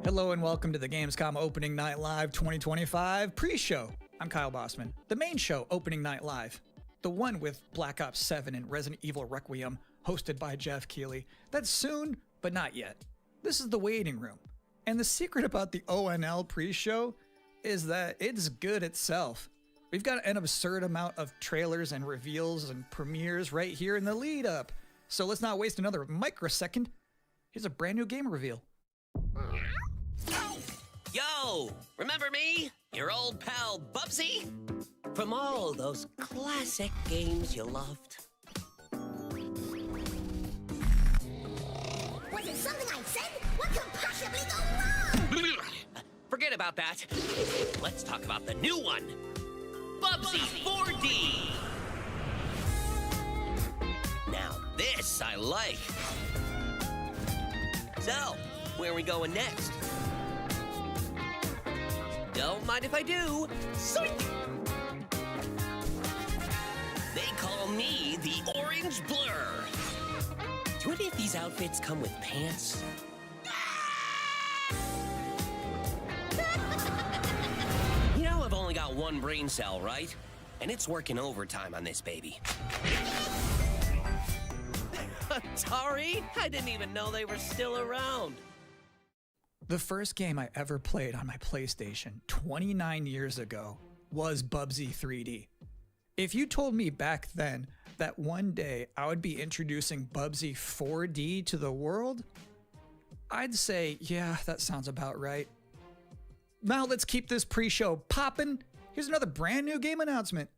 Hello and welcome to the Gamescom Opening Night Live 2025 pre-show. I'm Kyle Bossman. The main show, Opening Night Live. The one with Black Ops 7 and Resident Evil Requiem, hosted by Jeff Keighley. That's soon, but not yet. This is the waiting room. And the secret about the ONL pre-show is that it's good itself. We've got an absurd amount of trailers and reveals and premieres right here in the lead up. So let's not waste another microsecond. Here's a brand new game reveal. Yo, remember me? Your old pal Bubsy? From all those classic games you loved. Was it something I said? What could possibly go wrong? Forget about that. Let's talk about the new one. Bubsy 4D. Now this I like. So, where are we going next? Don't mind if I do. Psych! They call me the Orange Blur. Do any of these outfits come with pants? You know I've only got one brain cell, right? And it's working overtime on this baby. Atari? I didn't even know they were still around. The first game I ever played on my PlayStation 29 years ago was Bubsy 3D. If you told me back then that one day I would be introducing Bubsy 4D to the world, I'd say, yeah, that sounds about right. Now let's keep this pre-show poppin'. Here's another brand new game announcement.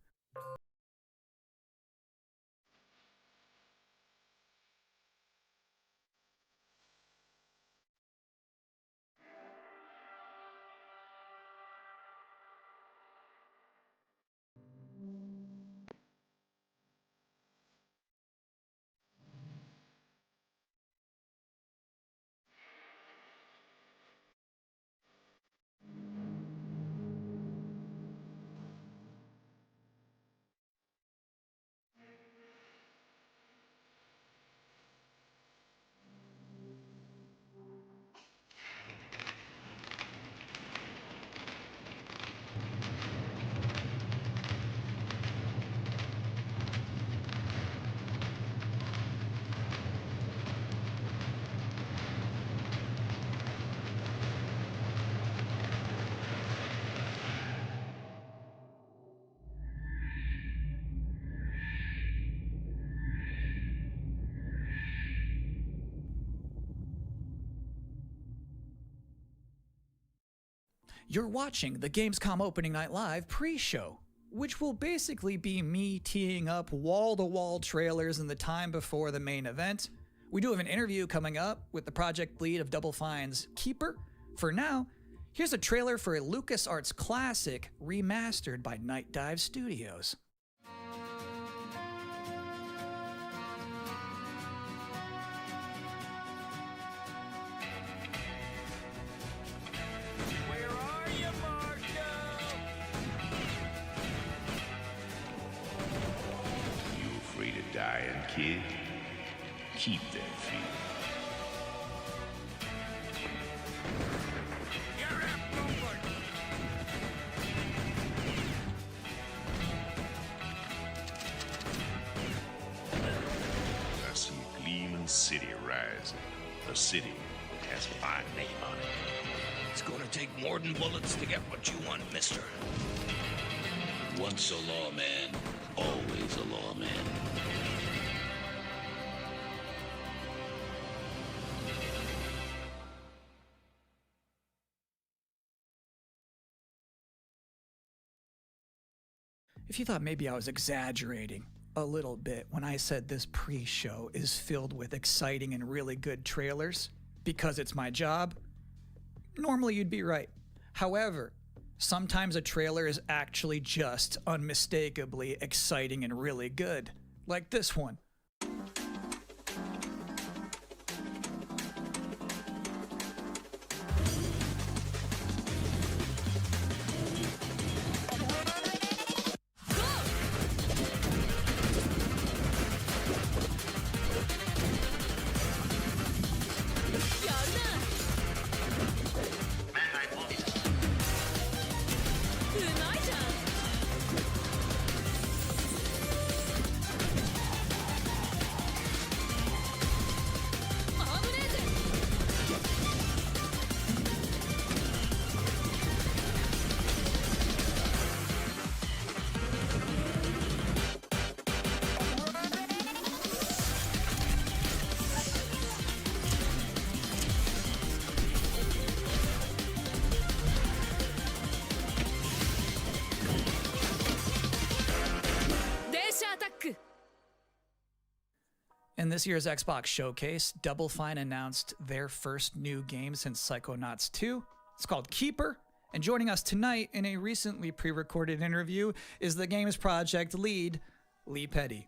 You're watching the Gamescom Opening Night Live pre-show, which will basically be me teeing up wall-to-wall trailers in the time before the main event. We do have an interview coming up with the project lead of Double Fine's Keeper. For now, here's a trailer for a LucasArts classic remastered by Night Dive Studios. Dying kid, keep that feeling. You're outnumbered. I see a gleaming city rising. A city that has my name on it. It's gonna take more than bullets to get what you want, mister. Once a lawman, always a lawman. If you thought maybe I was exaggerating a little bit when I said this pre-show is filled with exciting and really good trailers because it's my job, normally you'd be right. However, sometimes a trailer is actually just unmistakably exciting and really good, like this one. In this year's Xbox Showcase, Double Fine announced their first new game since Psychonauts 2. It's called Keeper. And joining us tonight in a recently pre-recorded interview is the game's project lead, Lee Petty.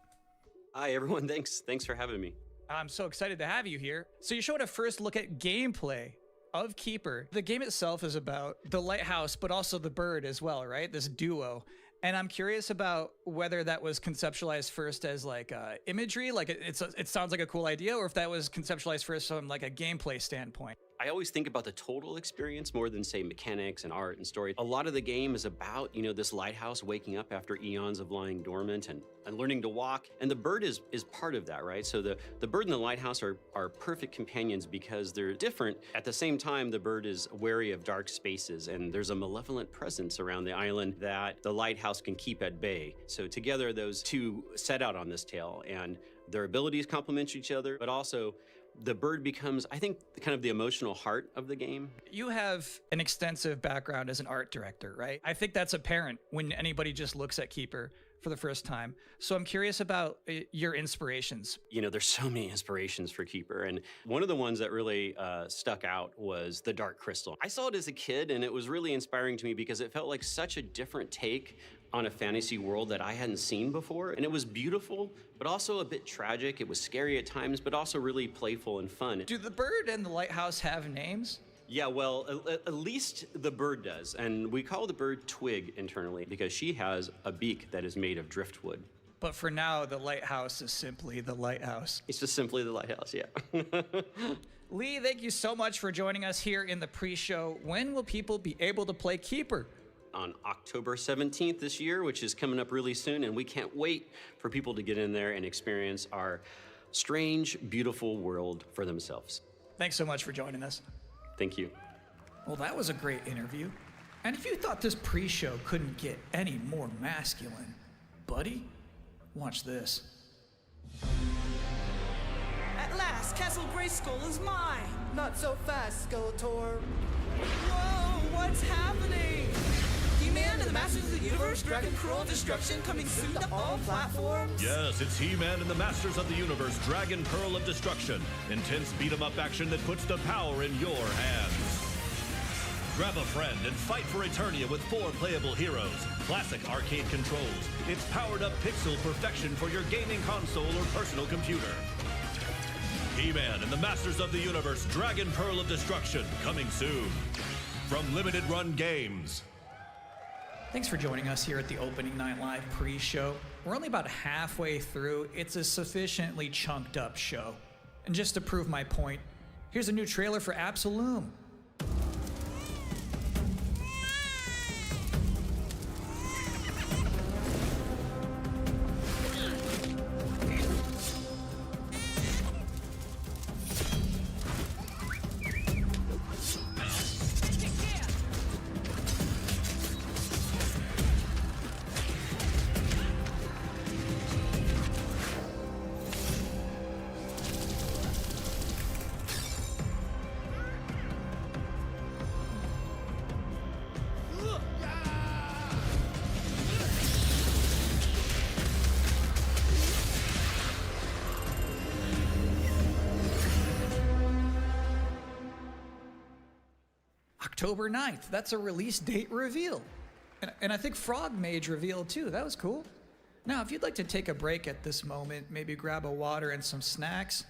Hi, everyone. Thanks for having me. I'm so excited to have you here. So you showed a first look at gameplay of Keeper. The game itself is about the lighthouse, but also the bird as well, right? This duo. And I'm curious about whether that was conceptualized first as like imagery, like it sounds like a cool idea, or if that was conceptualized first from like a gameplay standpoint. I always think about the total experience more than, say, mechanics and art and story. A lot of the game is about, this lighthouse waking up after eons of lying dormant and learning to walk. And the bird is part of that, right? So the bird and the lighthouse are perfect companions because they're different. At the same time, the bird is wary of dark spaces, and there's a malevolent presence around the island that the lighthouse can keep at bay. So together, those two set out on this tale, and their abilities complement each other, but also the bird becomes, I think, kind of the emotional heart of the game. You have an extensive background as an art director, right? I think that's apparent when anybody just looks at Keeper for the first time. So I'm curious about your inspirations. There's so many inspirations for Keeper, and one of the ones that really stuck out was the Dark Crystal. I saw it as a kid, and it was really inspiring to me because it felt like such a different take on a fantasy world that I hadn't seen before. And it was beautiful, but also a bit tragic. It was scary at times, but also really playful and fun. Do the bird and the lighthouse have names? Yeah, well, at least the bird does. And we call the bird Twig internally because she has a beak that is made of driftwood. But for now, the lighthouse is simply the lighthouse. It's just simply the lighthouse, yeah. Lee, thank you so much for joining us here in the pre-show. When will people be able to play Keeper? On October 17th this year, which is coming up really soon, and we can't wait for people to get in there and experience our strange, beautiful world for themselves. Thanks so much for joining us. Thank you. Well, that was a great interview. And if you thought this pre-show couldn't get any more masculine, buddy, watch this. At last, Castle Grayskull is mine! Not so fast, Skeletor. Whoa, what's happening? He-Man and the Masters of the Universe, Dragon Pearl of Destruction coming soon to all platforms? Yes, it's He-Man and the Masters of the Universe, Dragon Pearl of Destruction. Intense beat-em-up action that puts the power in your hands. Grab a friend and fight for Eternia with 4 playable heroes. Classic arcade controls. It's powered-up pixel perfection for your gaming console or personal computer. He-Man and the Masters of the Universe, Dragon Pearl of Destruction, coming soon. From Limited Run Games. Thanks for joining us here at the Opening Night Live pre-show. We're only about halfway through. It's a sufficiently chunked up show. And just to prove my point, here's a new trailer for Absolum. October 9th. That's a release date reveal. And I think Frog Mage revealed too. That was cool. Now, if you'd like to take a break at this moment, maybe grab a water and some snacks,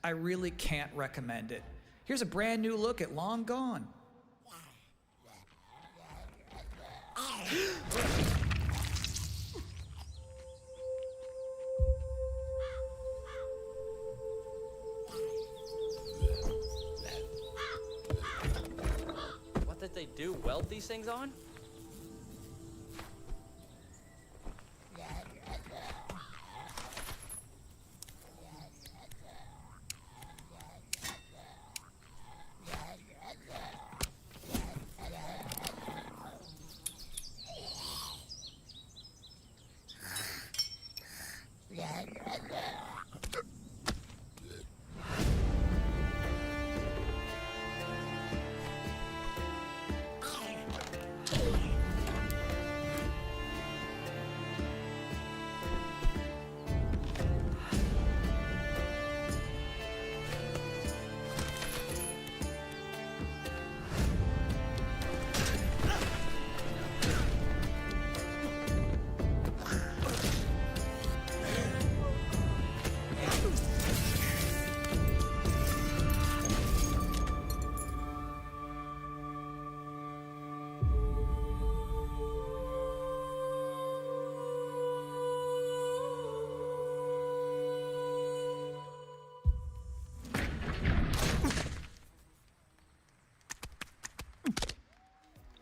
I really can't recommend it. Here's a brand new look at Long Gone. What did they do? Weld these things on?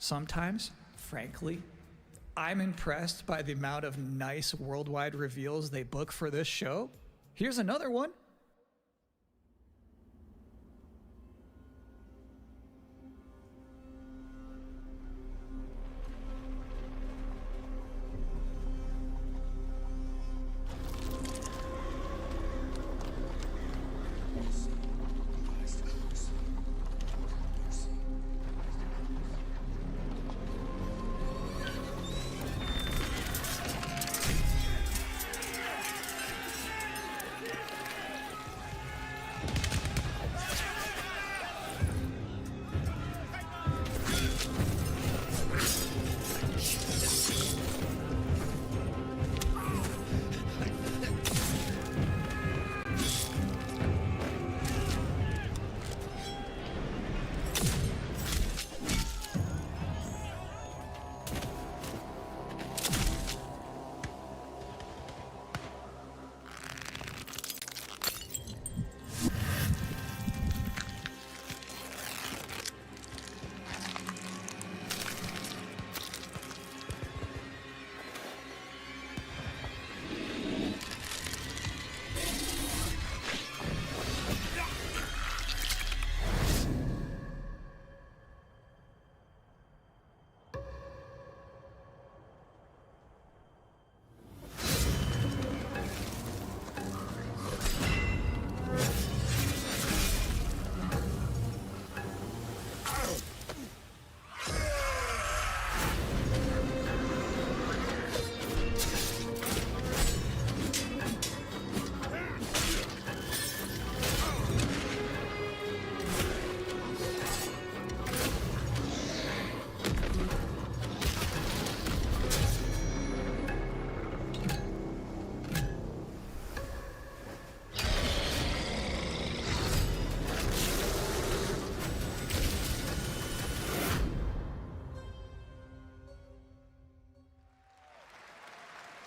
Sometimes, frankly, I'm impressed by the amount of nice worldwide reveals they book for this show. Here's another one.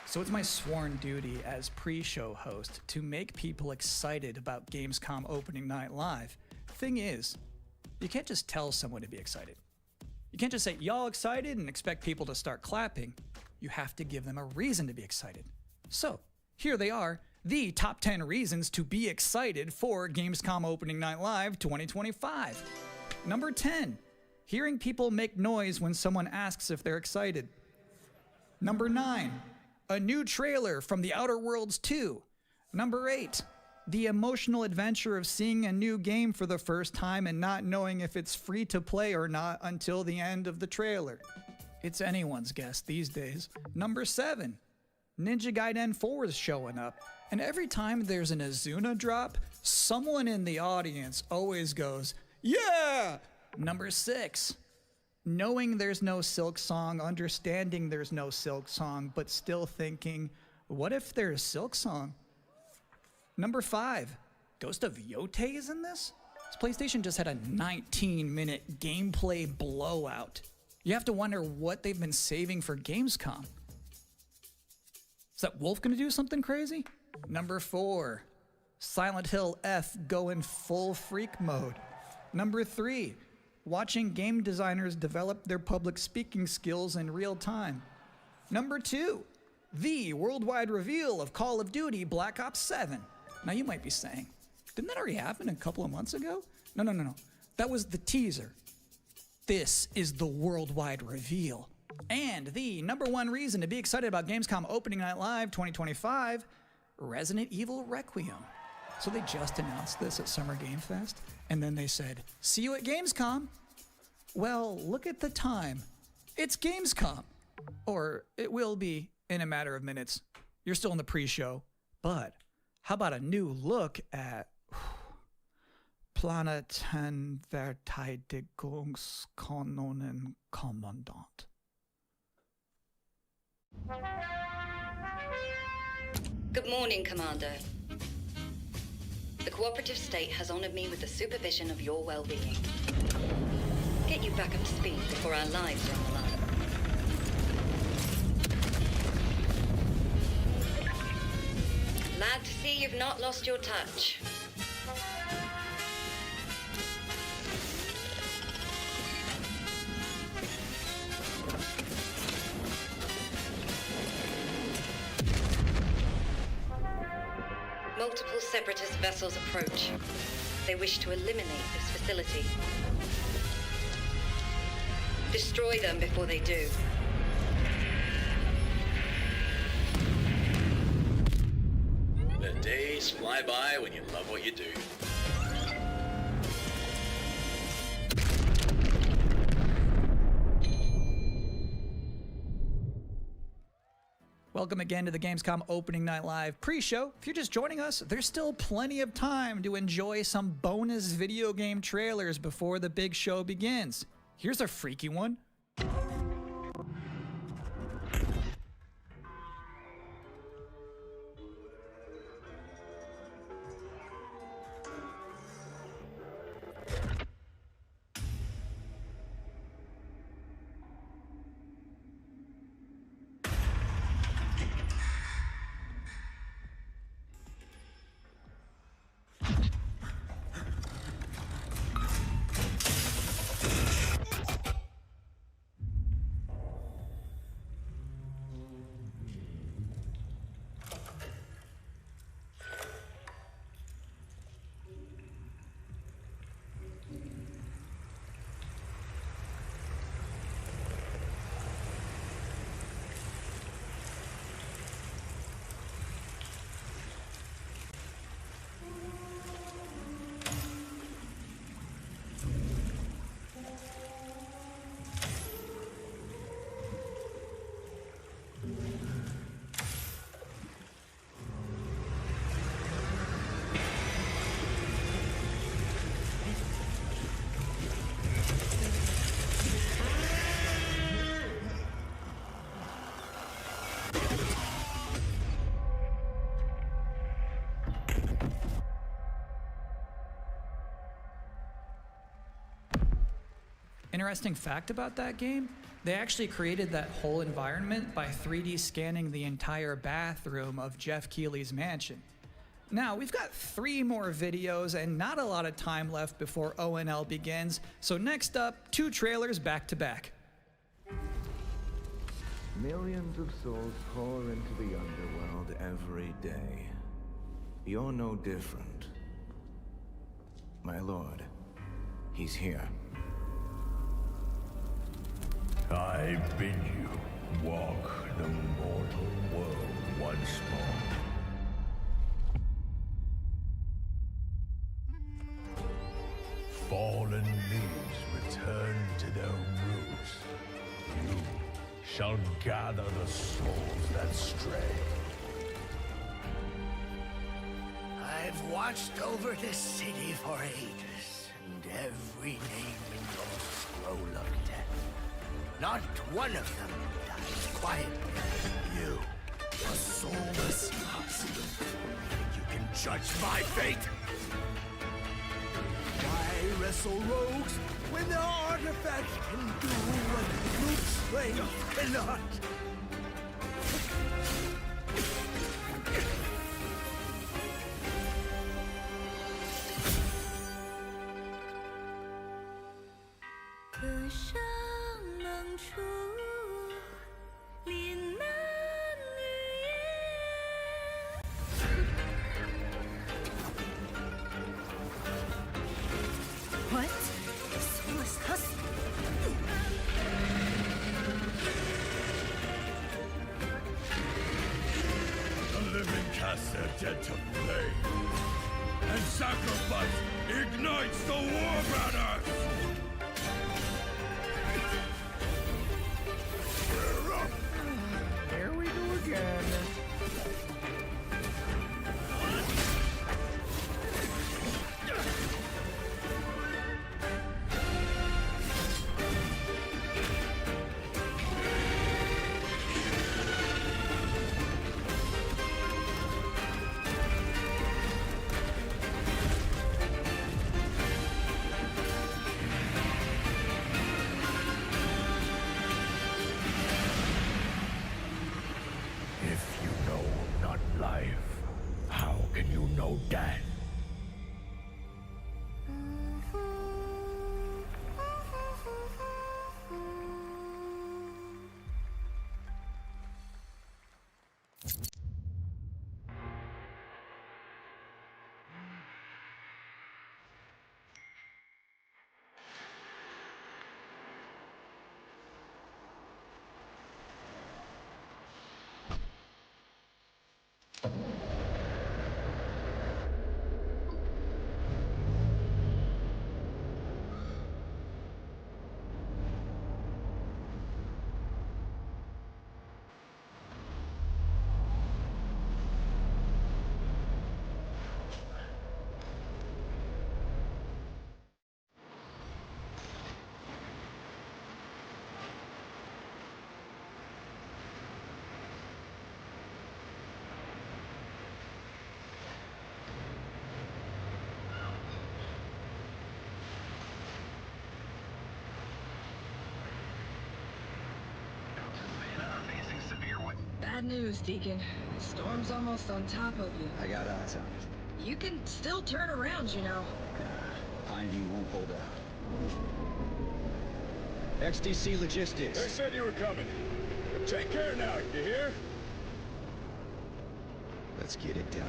So it's my sworn duty as pre-show host to make people excited about Gamescom opening night live. Thing is, you can't just tell someone to be excited. You can't just say, y'all excited, and expect people to start clapping. You have to give them a reason to be excited. So, here they are, the top 10 reasons to be excited for Gamescom opening night live 2025. Number 10, hearing people make noise when someone asks if they're excited. Number 9, a new trailer from The Outer Worlds 2. Number 8, the emotional adventure of seeing a new game for the first time and not knowing if it's free to play or not until the end of the trailer. It's anyone's guess these days. Number 7, Ninja Gaiden 4 is showing up, and every time there's an Azuna drop, someone in the audience always goes, yeah! Number 6, knowing there's no Silk Song, understanding there's no Silk Song, but still thinking, what if there's Silk Song? Number 5, Ghost of Yote is in this? This PlayStation just had a 19-minute gameplay blowout. You have to wonder what they've been saving for Gamescom. Is that Wolf gonna do something crazy? Number 4, Silent Hill F going full freak mode. Number 3, watching game designers develop their public speaking skills in real time. Number 2, the worldwide reveal of Call of Duty Black Ops 7. Now you might be saying, didn't that already happen a couple of months ago? No. That was the teaser. This is the worldwide reveal. And the number 1 reason to be excited about Gamescom opening night live 2025, Resident Evil Requiem. So they just announced this at Summer Game Fest, and then they said, see you at Gamescom. Well, look at the time. It's Gamescom. Or it will be in a matter of minutes. You're still in the pre-show. But how about a new look at Planetverteidigungskanonen Kommandant? Good morning, Commander. The cooperative state has honored me with the supervision of your well-being. Get you back up to speed before our lives are on the line. Glad to see you've not lost your touch. Separatist vessels approach. They wish to eliminate this facility. Destroy them before they do. The days fly by when you love what you do. Welcome again to the Gamescom Opening Night Live pre-show. If you're just joining us, there's still plenty of time to enjoy some bonus video game trailers before the big show begins. Here's a freaky one. Interesting fact about that game, they actually created that whole environment by 3D scanning the entire bathroom of Jeff Keighley's mansion. Now, we've got 3 more videos and not a lot of time left before ONL begins, so next up, 2 trailers back to back. Millions of souls pour into the underworld every day. You're no different. My lord, he's here. I bid you walk the mortal world once more. Fallen leaves return to their roots. You shall gather the souls that stray. I've watched over this city for ages, and every name in your scroll of death. Not one of them dies quietly. You, a soulless husk. You can judge my fate? Why wrestle rogues when the artifact can do what brute strength cannot? What? The soulless husk? The living cast their dead to flame, and sacrifice ignites the war banners! Here we go again. If you news, Deacon. The storm's almost on top of you. I got eyes on it. You can still turn around, you know. Pineview won't hold out. XTC Logistics. They said you were coming. Take care now, you hear? Let's get it done.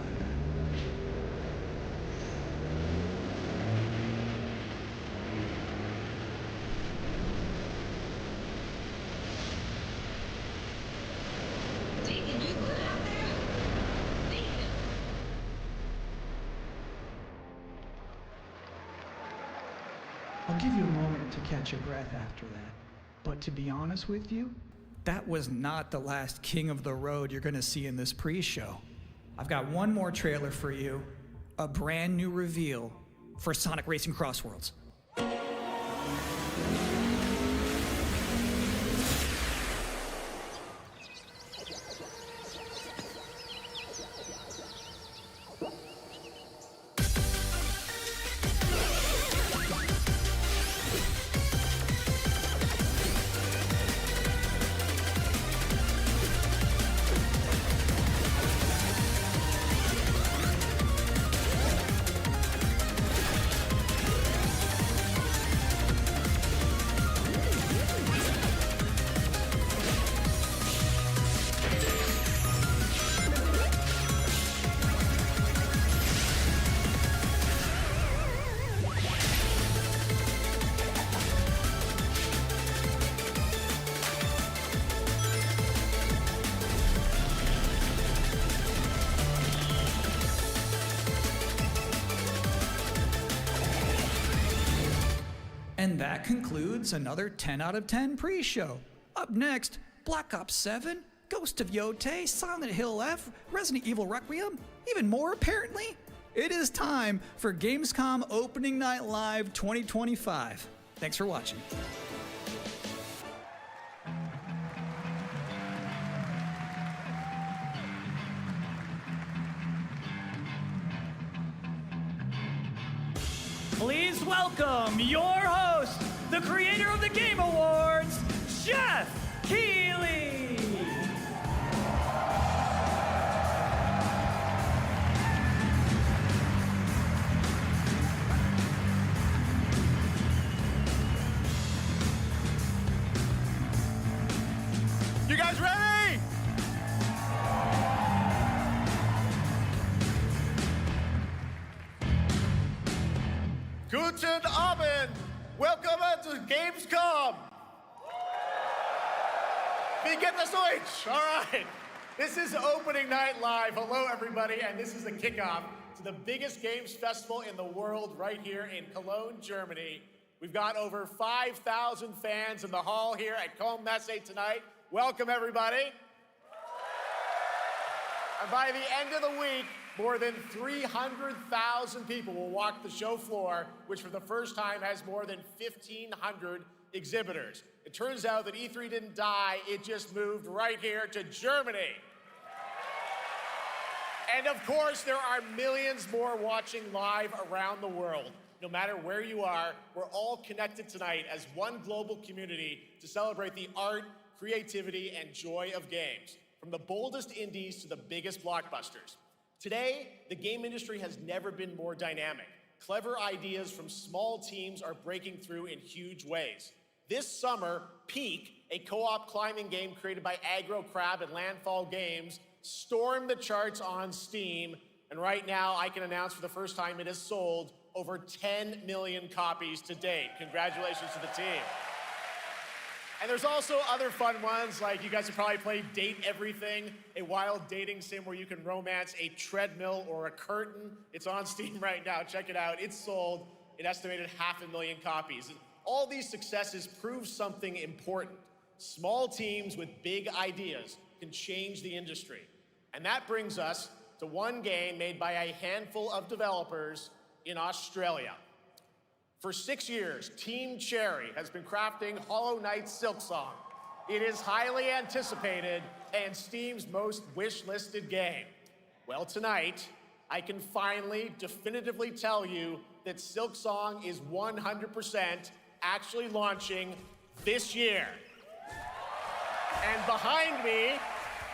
Deacon, you good out there? Deacon! I'll give you a moment to catch your breath after that. But to be honest with you, that was not the last king of the road you're gonna see in this pre-show. I've got one more trailer for you, a brand new reveal for Sonic Racing Crossworlds. And that concludes another 10 out of 10 pre-show. Up next, Black Ops 7, Ghost of Yotei, Silent Hill F, Resident Evil Requiem, even more apparently. It is time for Gamescom Opening Night Live 2025. Thanks for watching. Please welcome your host, the creator of the Game Awards, Jeff Keighley. You guys ready? Guten Abend! Welcome to Gamescom! Wie geht das Deutsch? All right. This is Opening Night Live. Hello, everybody, and this is the kickoff to the biggest games festival in the world right here in Cologne, Germany. We've got over 5,000 fans in the hall here at Cologne Messe tonight. Welcome, everybody. And by the end of the week, more than 300,000 people will walk the show floor, which for the first time has more than 1,500 exhibitors. It turns out that E3 didn't die, it just moved right here to Germany. And of course, there are millions more watching live around the world. No matter where you are, we're all connected tonight as one global community to celebrate the art, creativity, and joy of games, from the boldest indies to the biggest blockbusters. Today, the game industry has never been more dynamic. Clever ideas from small teams are breaking through in huge ways. This summer, Peak, a co-op climbing game created by Aggro Crab and Landfall Games, stormed the charts on Steam, and right now I can announce for the first time it has sold over 10 million copies to date. Congratulations to the team. And there's also other fun ones, like you guys have probably played Date Everything, a wild dating sim where you can romance a treadmill or a curtain. It's on Steam right now, check it out. It's sold an estimated 500,000 copies. And all these successes prove something important. Small teams with big ideas can change the industry. And that brings us to one game made by a handful of developers in Australia. For 6 years, Team Cherry has been crafting Hollow Knight Silksong. It is highly anticipated and Steam's most wish-listed game. Well, tonight, I can finally definitively tell you that Silksong is 100% actually launching this year. And behind me,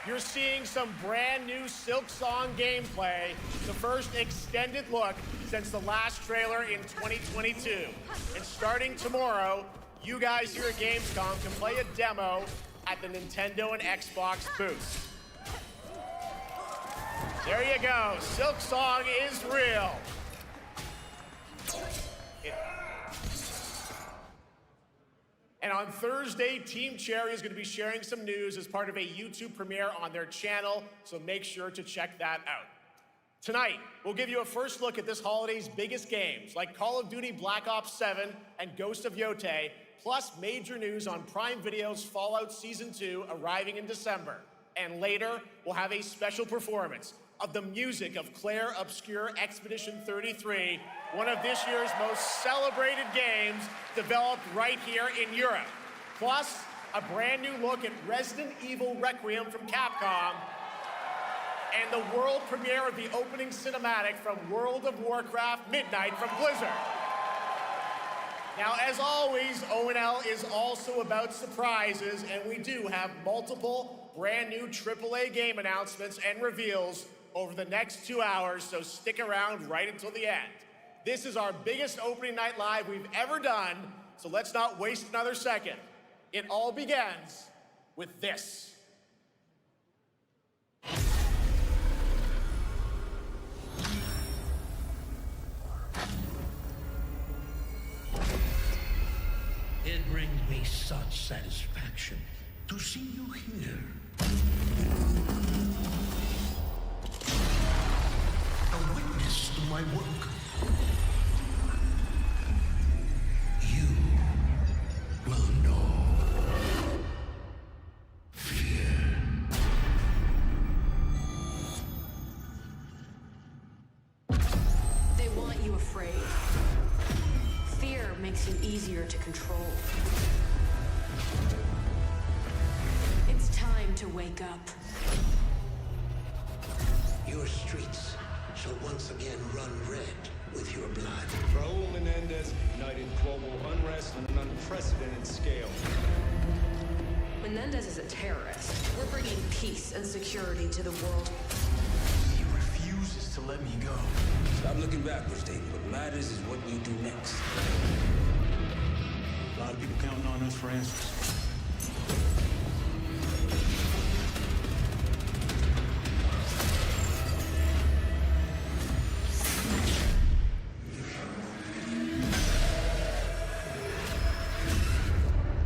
you're seeing some brand new Silk Song gameplay, the first extended look since the last trailer in 2022. And starting tomorrow, you guys here at Gamescom can play a demo at the Nintendo and Xbox booths. There you go, Silk Song is real. And on Thursday, Team Cherry is going to be sharing some news as part of a YouTube premiere on their channel, so make sure to check that out. Tonight, we'll give you a first look at this holiday's biggest games, like Call of Duty Black Ops 7 and Ghost of Yotei, plus major news on Prime Video's Fallout Season 2 arriving in December. And later, we'll have a special performance of the music of Claire Obscure Expedition 33, one of this year's most celebrated games developed right here in Europe. Plus, a brand new look at Resident Evil Requiem from Capcom, and the world premiere of the opening cinematic from World of Warcraft Midnight from Blizzard. Now, as always, ONL is also about surprises, and we do have multiple brand new AAA game announcements and reveals over the next 2 hours, so stick around right until the end. This is our biggest opening night live we've ever done, so let's not waste another second. It all begins with this. It brings me such satisfaction to see you here. A witness to my work. You will know fear. They want you afraid. Fear makes you easier to control. It's time to wake up. Your streets shall once again run red with your blood. Raul Menendez ignited global unrest on an unprecedented scale. Menendez is a terrorist. We're bringing peace and security to the world. He refuses to let me go. Stop looking backwards, Dayton. What matters is what we do next. A lot of people counting on us for answers.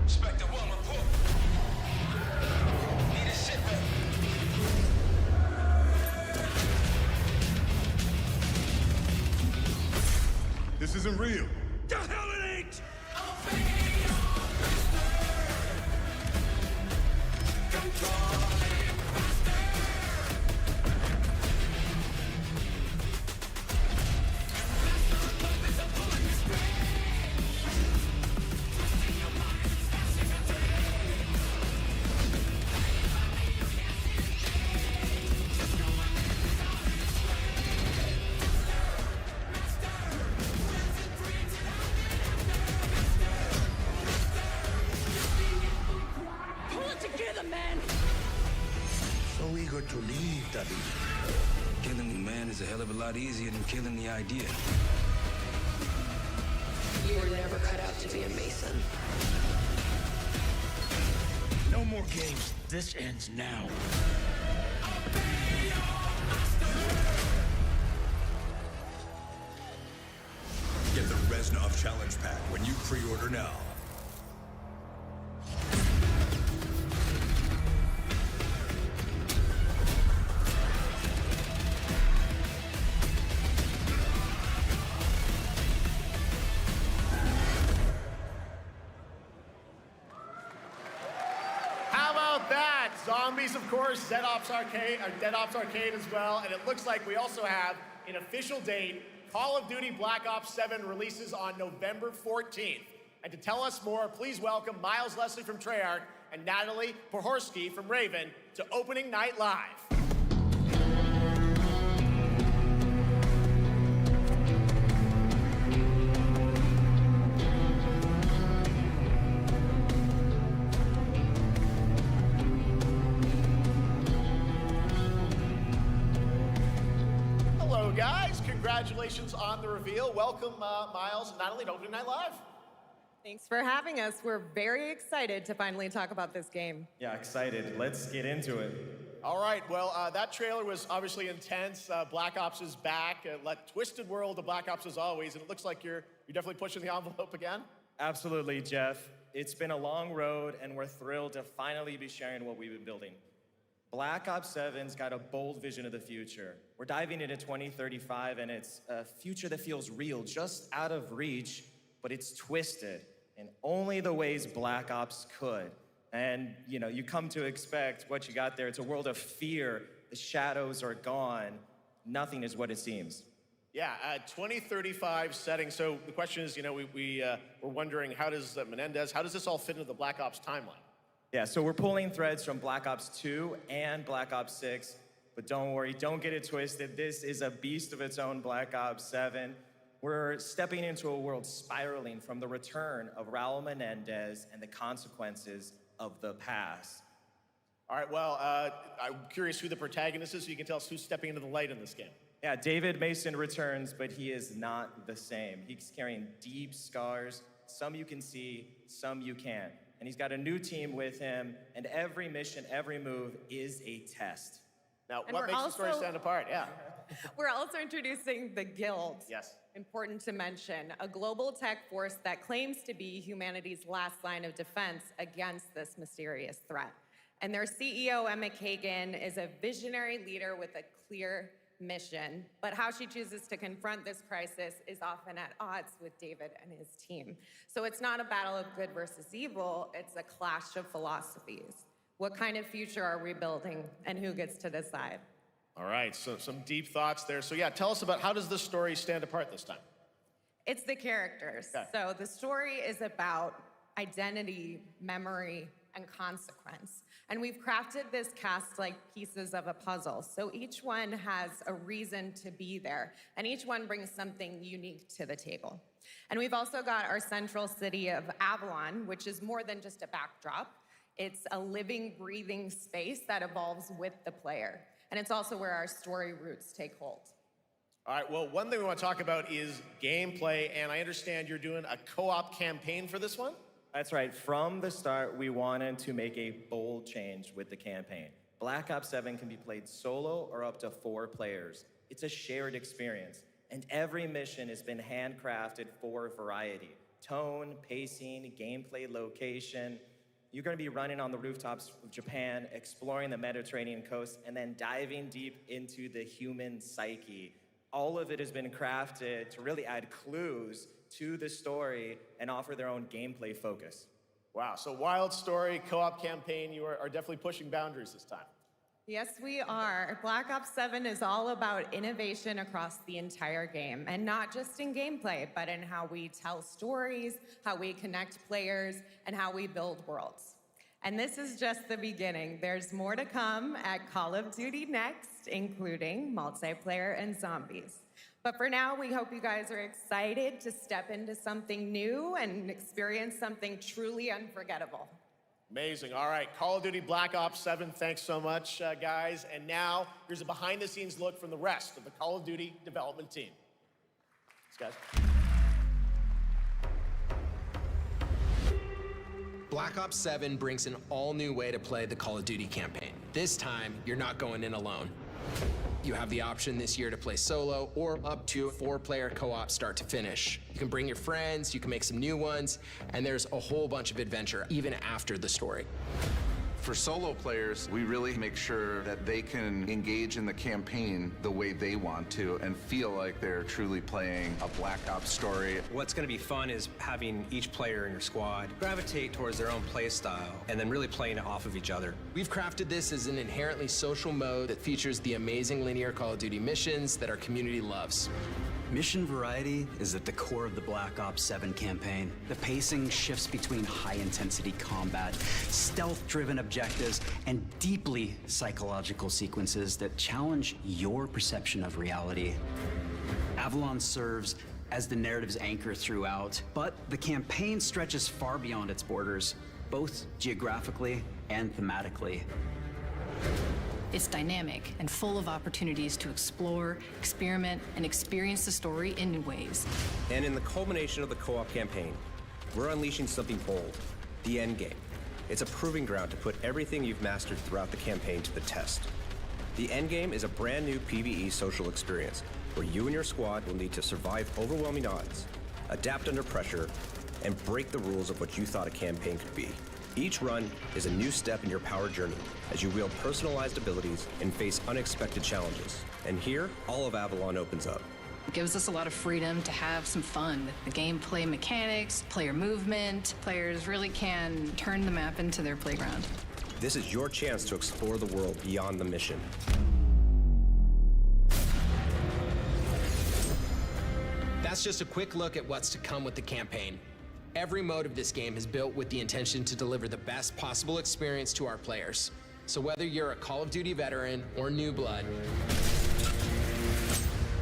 Inspector 1, report. Need a seatbelt. This isn't real. The hell it ain't! So eager to leave, David. Killing the man is a hell of a lot easier than killing the idea. You were never cut out to be a Mason. No more games. This ends now. Get the Reznov Challenge Pack when you pre-order now. How about that? Zombies, of course, Dead Ops Arcade as well, and it looks like we also have an official date. Call of Duty Black Ops 7 releases on November 14th. And to tell us more, please welcome Miles Leslie from Treyarch and Natalie Pohorsky from Raven to Opening Night Live. congratulations on the reveal. Welcome, Miles and Natalie, to Opening Night Live. Thanks for having us. We're very excited to finally talk about this game. Yeah, excited. Let's get into it. All right, well, that trailer was obviously intense. Black Ops is back. Twisted world of Black Ops as always, and it looks like you're definitely pushing the envelope again. Absolutely, Jeff. It's been a long road, and we're thrilled to finally be sharing what we've been building. Black Ops 7's got a bold vision of the future. We're diving into 2035, and it's a future that feels real, just out of reach, but it's twisted in only the ways Black Ops could. And, you come to expect what you got there. It's a world of fear. The shadows are gone. Nothing is what it seems. Yeah, 2035 setting. So the question is, we're wondering, how does this all fit into the Black Ops timeline? Yeah, so we're pulling threads from Black Ops 2 and Black Ops 6, but don't worry, don't get it twisted. This is a beast of its own, Black Ops 7. We're stepping into a world spiraling from the return of Raul Menendez and the consequences of the past. All right, well, I'm curious who the protagonist is, so you can tell us who's stepping into the light in this game. Yeah, David Mason returns, but he is not the same. He's carrying deep scars. Some you can see, some you can't. And he's got a new team with him, and every mission, every move is a test. Now, what makes the story stand apart? Yeah. We're also introducing the Guild. Yes. Important to mention, a global tech force that claims to be humanity's last line of defense against this mysterious threat. And their CEO, Emma Kagan, is a visionary leader with a clear mission, but how she chooses to confront this crisis is often at odds with David and his team. So it's not a battle of good versus evil, it's a clash of philosophies. What kind of future are we building, and who gets to decide? All right, so some deep thoughts there. So yeah, tell us about, how does this story stand apart this time? It's the characters. Okay. So the story is about identity, memory, and consequence. And we've crafted this cast like pieces of a puzzle. So each one has a reason to be there, and each one brings something unique to the table. And we've also got our central city of Avalon, which is more than just a backdrop. It's a living, breathing space that evolves with the player. And it's also where our story roots take hold. All right, well, one thing we want to talk about is gameplay, and I understand you're doing a co-op campaign for this one? That's right. From the start, we wanted to make a bold change with the campaign. Black Ops 7 can be played solo or up to 4 players. It's a shared experience, and every mission has been handcrafted for variety. Tone, pacing, gameplay location. You're going to be running on the rooftops of Japan, exploring the Mediterranean coast, and then diving deep into the human psyche. All of it has been crafted to really add clues to the story and offer their own gameplay focus. Wow, so wild story, co-op campaign, you are definitely pushing boundaries this time. Yes, we are. Black Ops 7 is all about innovation across the entire game, and not just in gameplay, but in how we tell stories, how we connect players, and how we build worlds. And this is just the beginning. There's more to come at Call of Duty Next, including multiplayer and zombies. But for now, we hope you guys are excited to step into something new and experience something truly unforgettable. Amazing. All right, Call of Duty Black Ops 7, thanks so much, guys. And now, here's a behind-the-scenes look from the rest of the Call of Duty development team. Thanks, guys. Black Ops 7 brings an all-new way to play the Call of Duty campaign. This time, you're not going in alone. You have the option this year to play solo or up to 4-player co-op start to finish. You can bring your friends, you can make some new ones, and there's a whole bunch of adventure even after the story. For solo players, we really make sure that they can engage in the campaign the way they want to and feel like they're truly playing a Black Ops story. What's going to be fun is having each player in your squad gravitate towards their own play style and then really playing it off of each other. We've crafted this as an inherently social mode that features the amazing linear Call of Duty missions that our community loves. Mission variety is at the core of the Black Ops 7 campaign. The pacing shifts between high-intensity combat, stealth-driven objectives, and deeply psychological sequences that challenge your perception of reality. Avalon serves as the narrative's anchor throughout, but the campaign stretches far beyond its borders, both geographically and thematically. It's dynamic and full of opportunities to explore, experiment, and experience the story in new ways. And in the culmination of the co-op campaign, we're unleashing something bold, the endgame. It's a proving ground to put everything you've mastered throughout the campaign to the test. The endgame is a brand new PvE social experience where you and your squad will need to survive overwhelming odds, adapt under pressure, and break the rules of what you thought a campaign could be. Each run is a new step in your power journey as you wield personalized abilities and face unexpected challenges. And here, all of Avalon opens up. It gives us a lot of freedom to have some fun with the gameplay mechanics, player movement. Players really can turn the map into their playground. This is your chance to explore the world beyond the mission. That's just a quick look at what's to come with the campaign. Every mode of this game is built with the intention to deliver the best possible experience to our players. So whether you're a Call of Duty veteran or new blood,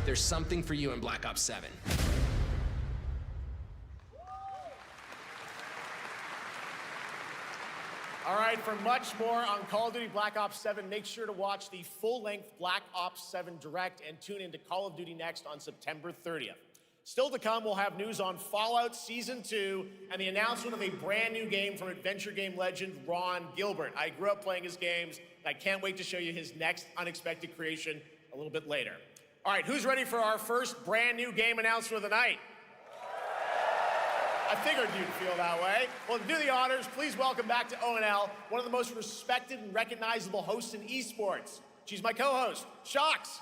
there's something for you in Black Ops 7. All right, for much more on Call of Duty Black Ops 7, make sure to watch the full-length Black Ops 7 Direct and tune into Call of Duty Next on September 30th. Still to come, we'll have news on Fallout Season 2 and the announcement of a brand new game from adventure game legend Ron Gilbert. I grew up playing his games, and I can't wait to show you his next unexpected creation a little bit later. All right, who's ready for our first brand new game announcement of the night? I figured you'd feel that way. Well, to do the honors, please welcome back to ONL, one of the most respected and recognizable hosts in esports. She's my co-host, Shox.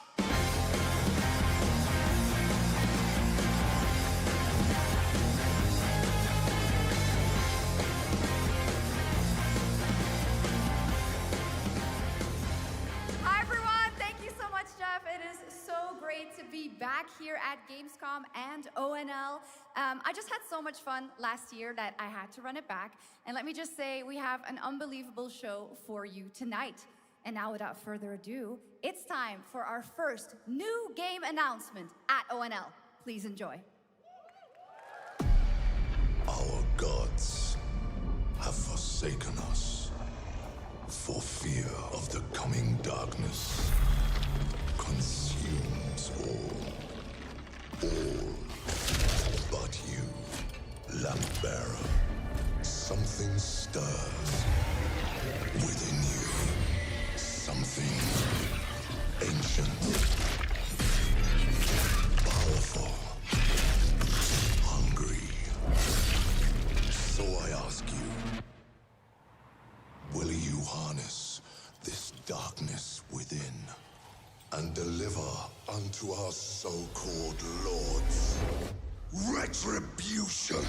Hi, everyone. Thank you so much, Jeff. It is so great to be back here at Gamescom and ONL. I just had so much fun last year that I had to run it back. And let me just say, we have an unbelievable show for you tonight. And now, without further ado, it's time for our first new game announcement at ONL. Please enjoy. Our gods have forsaken us for fear of the coming darkness consumes all but you, lamp bearer. Something stirs within you. Something ancient, powerful, hungry. So I ask you, will you harness this darkness within and deliver unto our so-called lords retribution?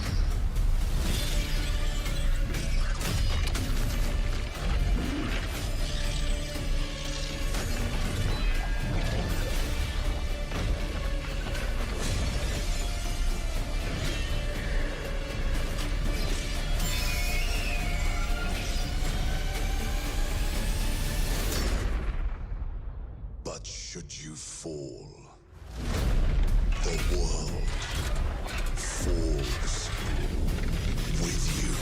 But should you fall, the world falls with you.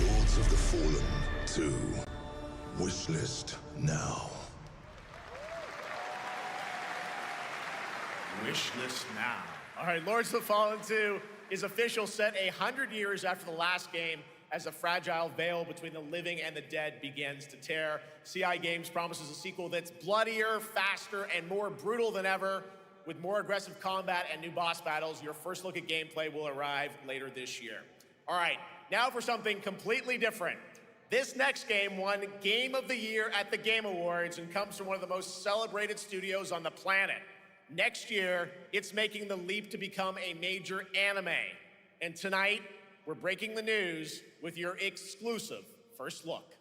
Lords of the Fallen 2. Wishlist now. Wishlist now. All right, Lords of the Fallen 2 is official, set 100 years after the last game as the fragile veil between the living and the dead begins to tear. CI Games promises a sequel that's bloodier, faster, and more brutal than ever. With more aggressive combat and new boss battles, your first look at gameplay will arrive later this year. All right, now for something completely different. This next game won Game of the Year at the Game Awards and comes from one of the most celebrated studios on the planet. Next year, it's making the leap to become a major anime. And tonight, we're breaking the news with your exclusive first look.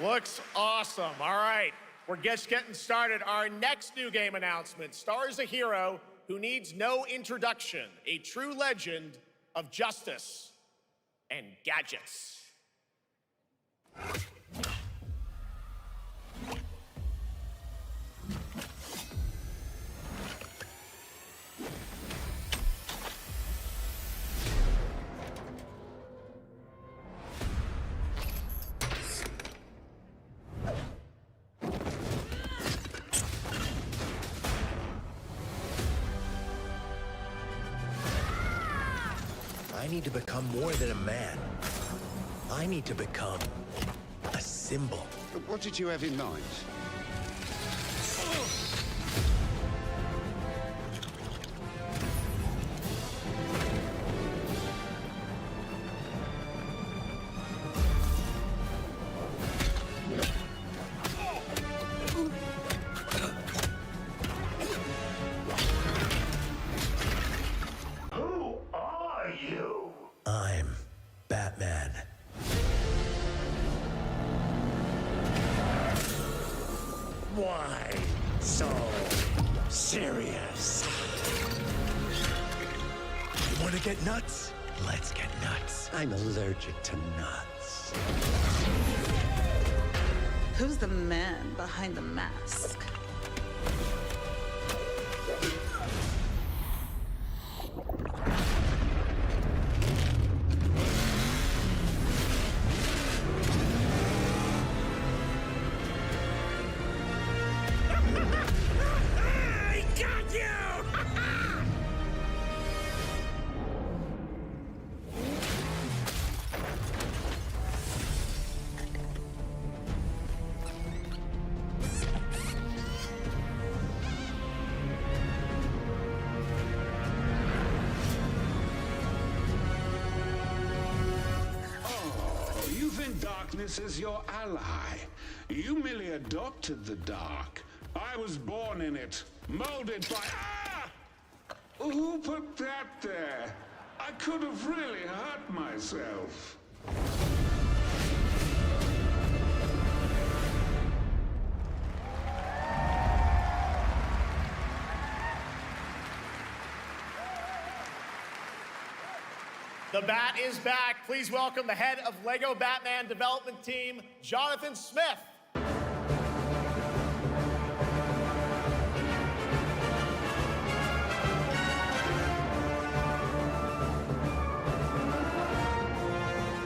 Looks awesome. All right, we're just getting started. Our next new game announcement stars a hero who needs no introduction, a true legend of justice and gadgets. I need to become more than a man. I need to become a symbol. What did you have in mind? Who are you? I'm Batman. Why so serious? You want to get nuts? Let's get nuts. I'm allergic to nuts. Who's the man behind the mask? I got you! Oh, you think darkness is your ally. You merely adopted the dark. I was born in it, molded by... Ah! Who put that there? I could have really hurt myself. The Bat is back. Please welcome the head of LEGO Batman development team, Jonathan Smith.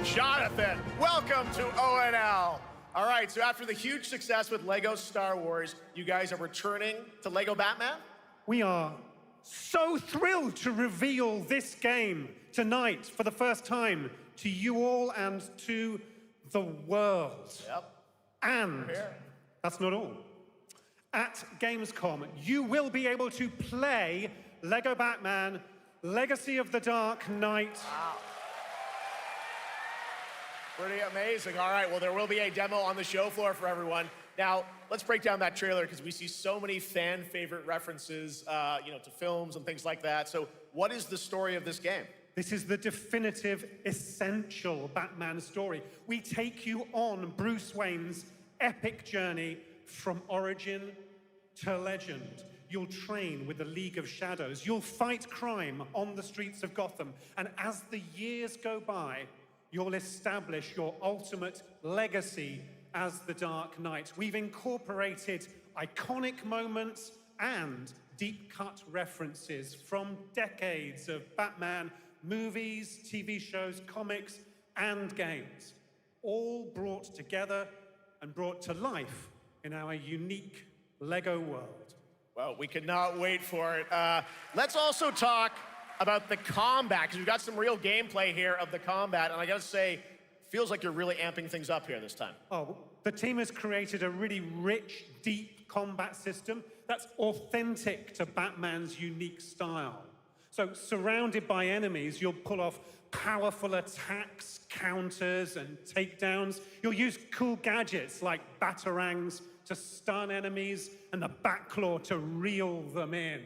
Jonathan, welcome to ONL. All right, so after the huge success with LEGO Star Wars, you guys are returning to LEGO Batman? We are so thrilled to reveal this game tonight for the first time to you all and to the world. Yep. And that's not all. At Gamescom, you will be able to play LEGO Batman Legacy of the Dark Knight. Wow. Pretty amazing. All right, well, there will be a demo on the show floor for everyone. Now, let's break down that trailer because we see so many fan favorite references, to films and things like that. So what is the story of this game? This is the definitive, essential Batman story. We take you on Bruce Wayne's epic journey from origin to legend. You'll train with the League of Shadows. You'll fight crime on the streets of Gotham. And as the years go by, you'll establish your ultimate legacy as the Dark Knight. We've incorporated iconic moments and deep-cut references from decades of Batman movies, TV shows, comics, and games, all brought together and brought to life in our unique LEGO world. Well, we cannot wait for it. Let's also talk about the combat, because we've got some real gameplay here of the combat, and I gotta say, feels like you're really amping things up here this time. Oh, the team has created a really rich, deep combat system that's authentic to Batman's unique style. So, surrounded by enemies, you'll pull off powerful attacks, counters, and takedowns. You'll use cool gadgets like batarangs to stun enemies and the Batclaw to reel them in.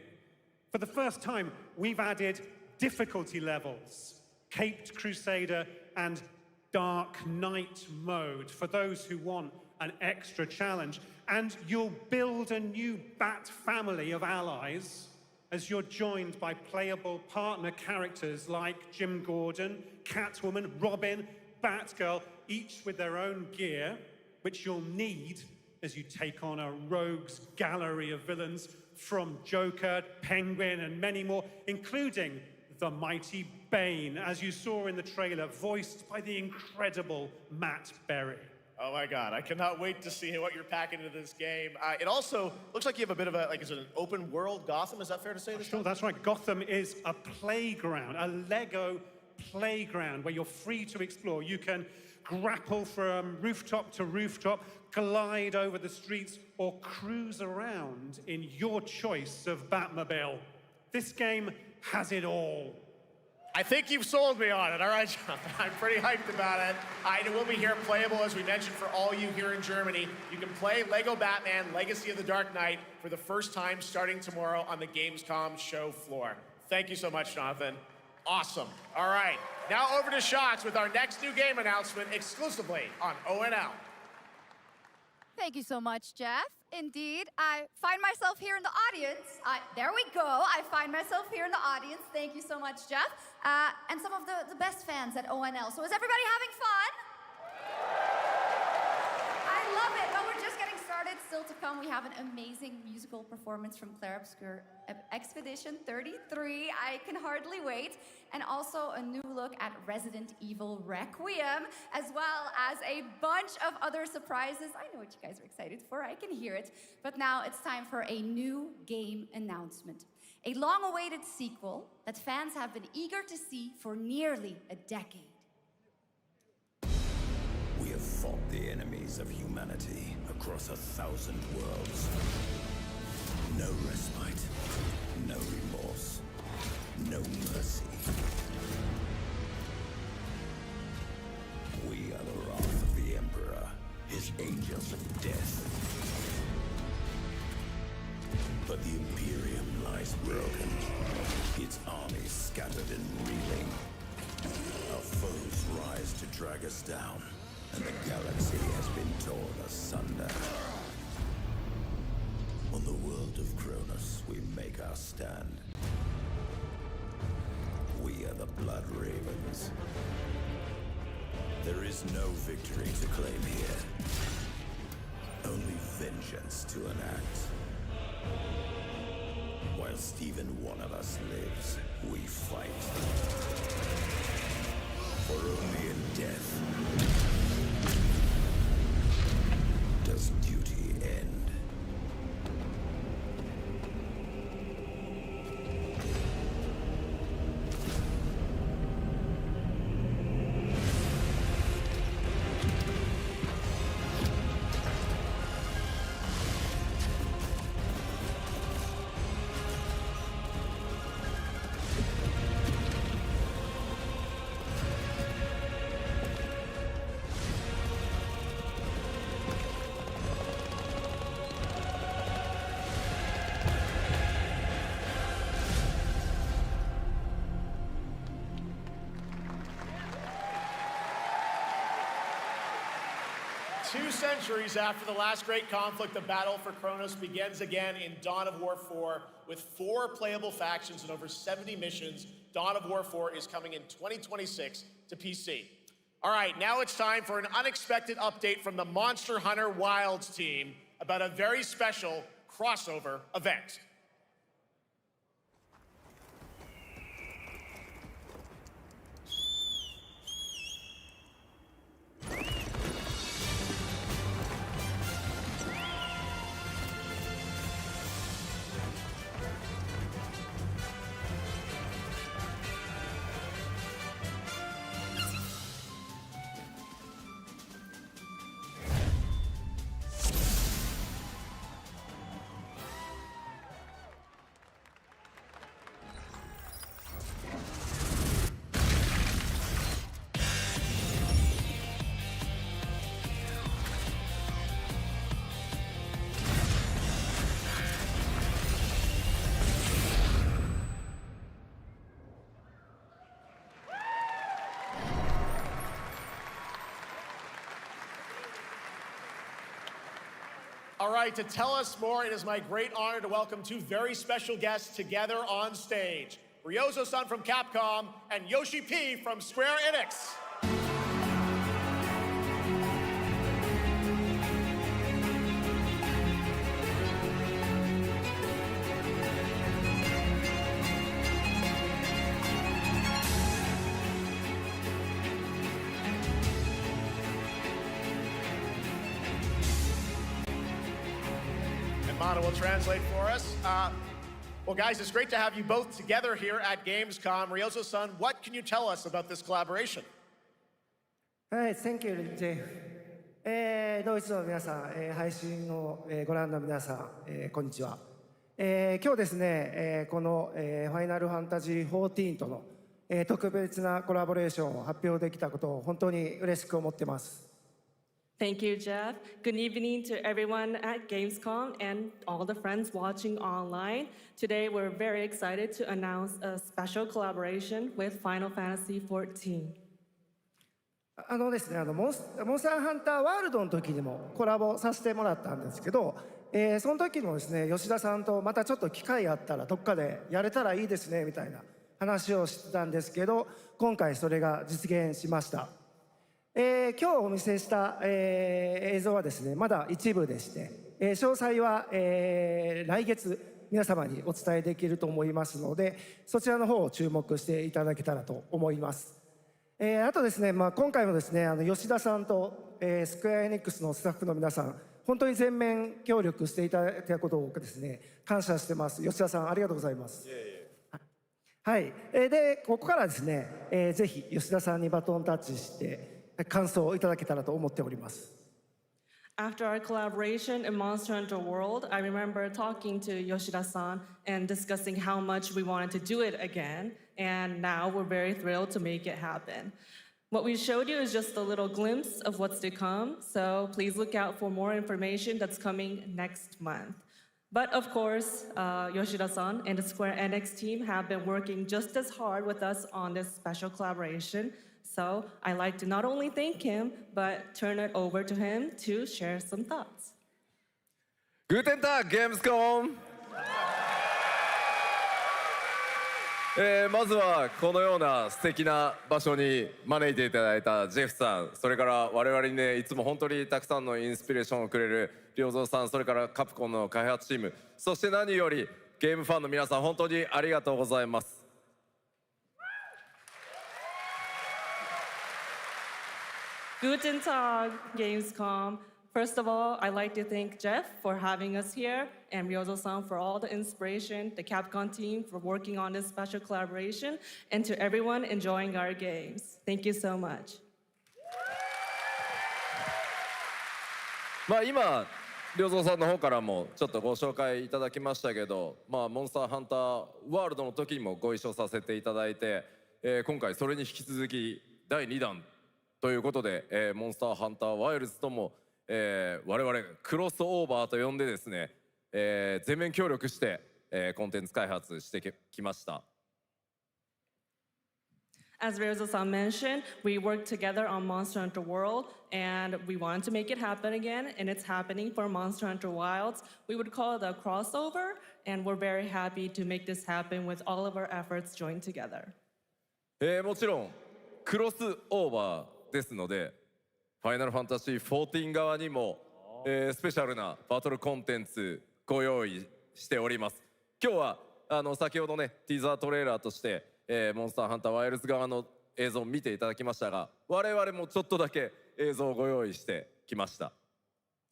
For the first time, we've added difficulty levels, Caped Crusader and Dark Knight mode for those who want an extra challenge. And you'll build a new Bat family of allies as you're joined by playable partner characters like Jim Gordon, Catwoman, Robin, Batgirl, each with their own gear, which you'll need as you take on a rogues gallery of villains from Joker, Penguin, and many more, including the mighty Bane, as you saw in the trailer, voiced by the incredible Matt Berry. Oh my God, I cannot wait to see what you're packing into this game. It also looks like you have a bit of a, is it an open world Gotham? Is that fair to say this? Sure, that's right. Gotham is a playground, a Lego playground where you're free to explore. You can grapple from rooftop to rooftop, glide over the streets, or cruise around in your choice of Batmobile. This game has it all. I think you've sold me on it. All right, John. I'm pretty hyped about it. It will be here playable, as we mentioned, for all you here in Germany. You can play Lego Batman Legacy of the Dark Knight for the first time starting tomorrow on the Gamescom show floor. Thank you so much, Jonathan. Awesome. All right, now over to Shots with our next new game announcement exclusively on ONL. Thank you so much, Jeff. Indeed, I find myself here in the audience. There we go. I find myself here in the audience. Thank you so much, Jeff. And some of the best fans at ONL. So is everybody having fun? I love it. Well, we're just getting started. Still to come, we have an amazing musical performance from Claire Obscure Expedition 33. I can hardly wait. And also a new look at Resident Evil Requiem, as well as a bunch of other surprises. I know what you guys are excited for. I can hear it. But now it's time for a new game announcement. A long-awaited sequel that fans have been eager to see for nearly a decade. We have fought the enemies of humanity across 1,000 worlds. No respite, no remorse, no mercy. We are the wrath of the Emperor, his angels of death. But the Imperium lies broken, its armies scattered and reeling. Our foes rise to drag us down, and the galaxy has been torn asunder. On the world of Kronos, we make our stand. We are the Blood Ravens. There is no victory to claim here. Only vengeance to enact. Whilst even one of us lives, we fight. For only in death does duty end. Two centuries after the last great conflict, the battle for Kronos begins again in Dawn of War 4 with 4 playable factions and over 70 missions. Dawn of War 4 is coming in 2026 to PC. All right, now it's time for an unexpected update from the Monster Hunter Wilds team about a very special crossover event. All right, to tell us more, it is my great honor to welcome two very special guests together on stage. Ryozo-san from Capcom and Yoshi P from Square Enix. Mana will translate for us. Well, guys, it's great to have you both together here at Gamescom. Ryozo-san, what can you tell us about this collaboration? Hey, thank you, Jeff. ドイツの皆さん、配信をご覧の皆さん、こんにちは。今日ですね、このファイナルファンタジー14との特別なコラボレーションを発表できたことを本当に嬉しく思っています。Thank you, Jeff. Good evening to everyone at Gamescom and all the friends watching online. Today, we're very excited to announce a special collaboration with Final Fantasy XIV. ですね、モンスターハンターワールドの時にもコラボさせてもらったんですけど、その時もですね、吉田さんとまたちょっと機会あったらどっかでやれたらいいですねみたいな話をしてたんですけど、今回それが実現しました。今日お見せした、映像はですね、まだ一部でして、詳細は、来月皆様にお伝えできると思いますので、そちらの方を注目していただけたらと思います。あとですね、今回もですね、吉田さんと、スクエアエニックスのスタッフの皆さん、本当に全面協力していただいたことをですね、感謝してます。吉田さん、ありがとうございます。はい。で、ここからですね、ぜひ吉田さんにバトンタッチして、感想をいただけたらと思っております。After our collaboration in Monster Hunter World, I remember talking to Yoshida-san and discussing how much we wanted to do it again, and now we're very thrilled to make it happen. What we showed you is just a little glimpse of what's to come, so please look out for more information that's coming next month. But of course, Yoshida-san and the Square Enix team have been working just as hard with us on this special collaboration. So I'd like to not only thank him, but turn it over to him to share some thoughts. Guten Tag, Gamescom! まずはこのような素敵な場所に招いていただいたジェフさん、それから我々にね、いつも本当にたくさんのインスピレーションをくれる良三さん、それからカプコンの開発チーム、そして何よりゲームファンの皆さん、本当にありがとうございます。Guten Tag, Gamescom. First of all, I'd like to thank Jeff for having us here and Ryozo-san for all the inspiration, the Capcom team for working on this special collaboration, and to everyone enjoying our games. Thank you so much. 今、良三さんの方からもちょっとご紹介いただきましたけど、モンスターハンターワールドの時にもご一緒させていただいて、今回それに引き続き第2弾ということで、モンスターハンターワイルズとも、我々クロスオーバーと呼んでですね、全面協力して、コンテンツ開発してきました。As Ryozo-san mentioned, we worked together on Monster Hunter World, and we wanted to make it happen again, and it's happening for Monster Hunter Wilds. We would call it a crossover, and we're very happy to make this happen with all of our efforts joined together. もちろんクロスオーバーですので、ファイナルファンタジー14側にも、スペシャルなバトルコンテンツご用意しております。今日は先ほどねティザートレーラーとして、モンスターハンターワイルズ側の映像を見ていただきましたが、我々もちょっとだけ映像をご用意してきました。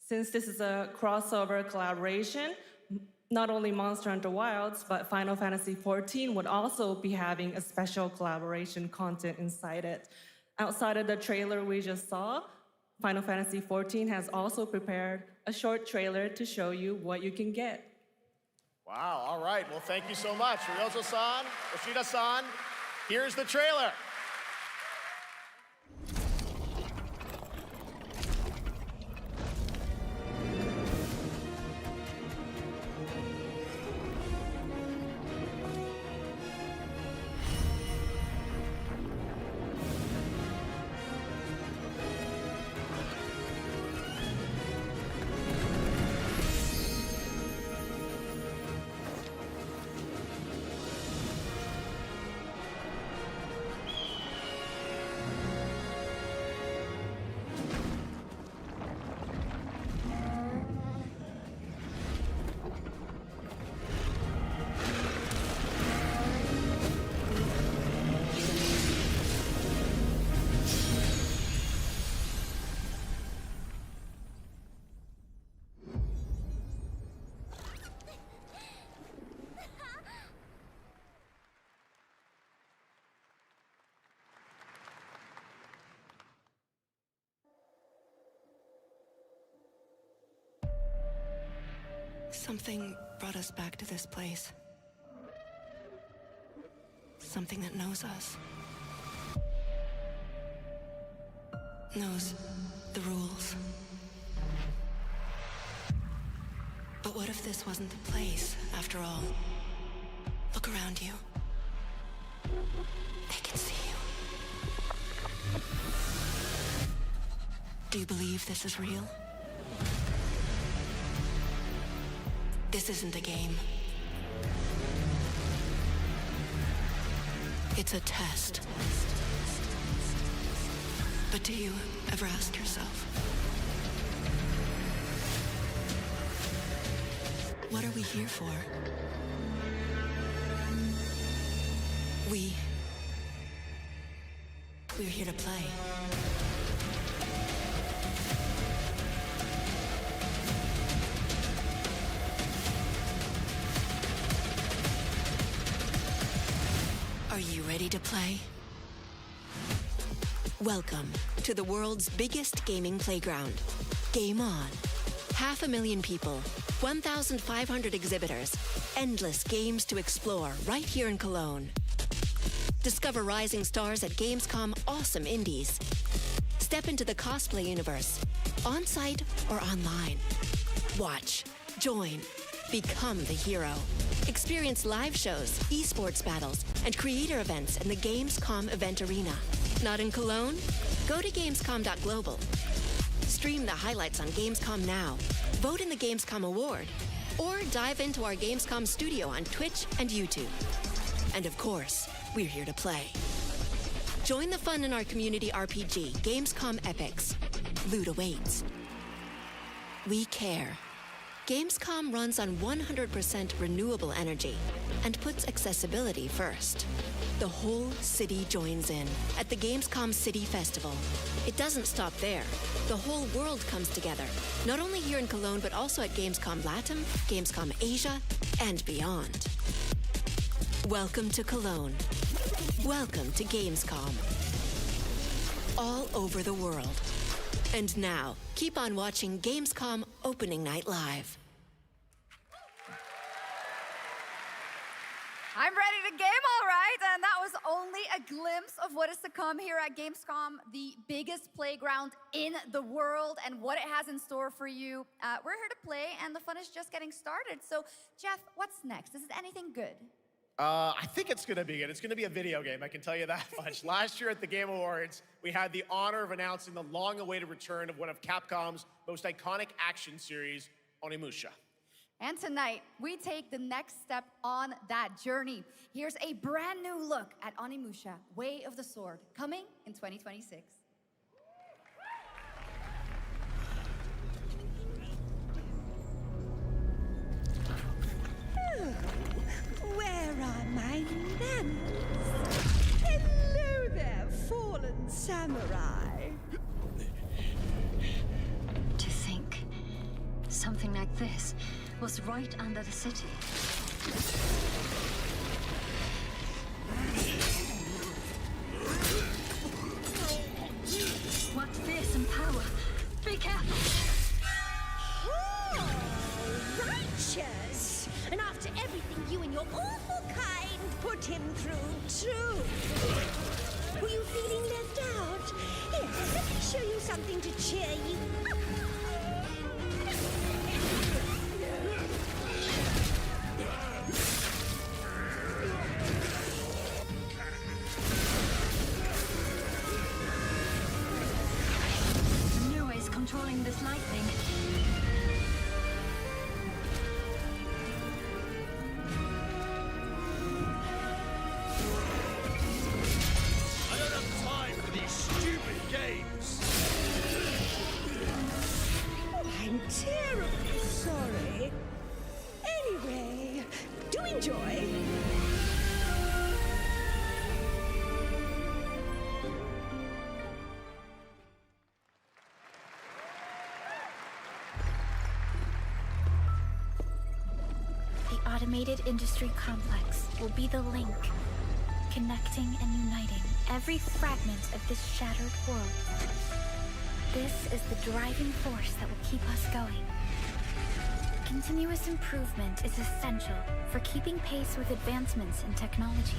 Since this is a crossover collaboration, not only Monster Hunter Wilds, but Final Fantasy XIV would also be having a special collaboration content inside it. Outside of the trailer we just saw, Final Fantasy XIV has also prepared a short trailer to show you what you can get. Wow, all right. Well, thank you so much. Ryozo-san, Yoshida-san, here's the trailer. Something brought us back to this place. Something that knows us. Knows the rules. But what if this wasn't the place, after all? Look around you. They can see you. Do you believe this is real? This isn't a game. It's a test. But do you ever ask yourself, what are we here for? We're here to play. Are you ready to play? Welcome to the world's biggest gaming playground. Game On. 500,000 people, 1,500 exhibitors, endless games to explore right here in Cologne. Discover rising stars at Gamescom awesome indies. Step into the cosplay universe, on-site or online. Watch, join, become the hero. Experience live shows, esports battles, and creator events in the Gamescom event arena. Not in Cologne? Go to Gamescom.global. Stream the highlights on Gamescom Now. Vote in the Gamescom Award. Or dive into our Gamescom studio on Twitch and YouTube. And of course, we're here to play. Join the fun in our community RPG, Gamescom Epics. Loot awaits. We care. Gamescom runs on 100% renewable energy and puts accessibility first. The whole city joins in at the Gamescom City Festival. It doesn't stop there. The whole world comes together, not only here in Cologne, but also at Gamescom Latam, Gamescom Asia, and beyond. Welcome to Cologne. Welcome to Gamescom. All over the world. And now, keep on watching Gamescom Opening Night Live. I'm ready to game, all right. And that was only a glimpse of what is to come here at Gamescom, the biggest playground in the world, and what it has in store for you. We're here to play, and the fun is just getting started. So, Jeff, what's next? Is it anything good? I think it's going to be good. It's going to be a video game, I can tell you that much. Last year at the Game Awards, we had the honor of announcing the long-awaited return of one of Capcom's most iconic action series, Onimusha. And tonight, we take the next step on that journey. Here's a brand new look at Onimusha, Way of the Sword, coming in 2026. Where are my manners? Hello there, fallen samurai. To think something like this was right under the city. What fearsome power! Be careful! Oh, righteous! And after everything you and your awful kind put him through, too. Were you feeling left out? Here, let me show you something to cheer you up. New ways controlling this lightning. I don't have time for these stupid games. Oh, I'm terribly sorry. Anyway, do enjoy. The automated industry complex will be the link, connecting and uniting every fragment of this shattered world. This is the driving force that will keep us going. Continuous improvement is essential for keeping pace with advancements in technology.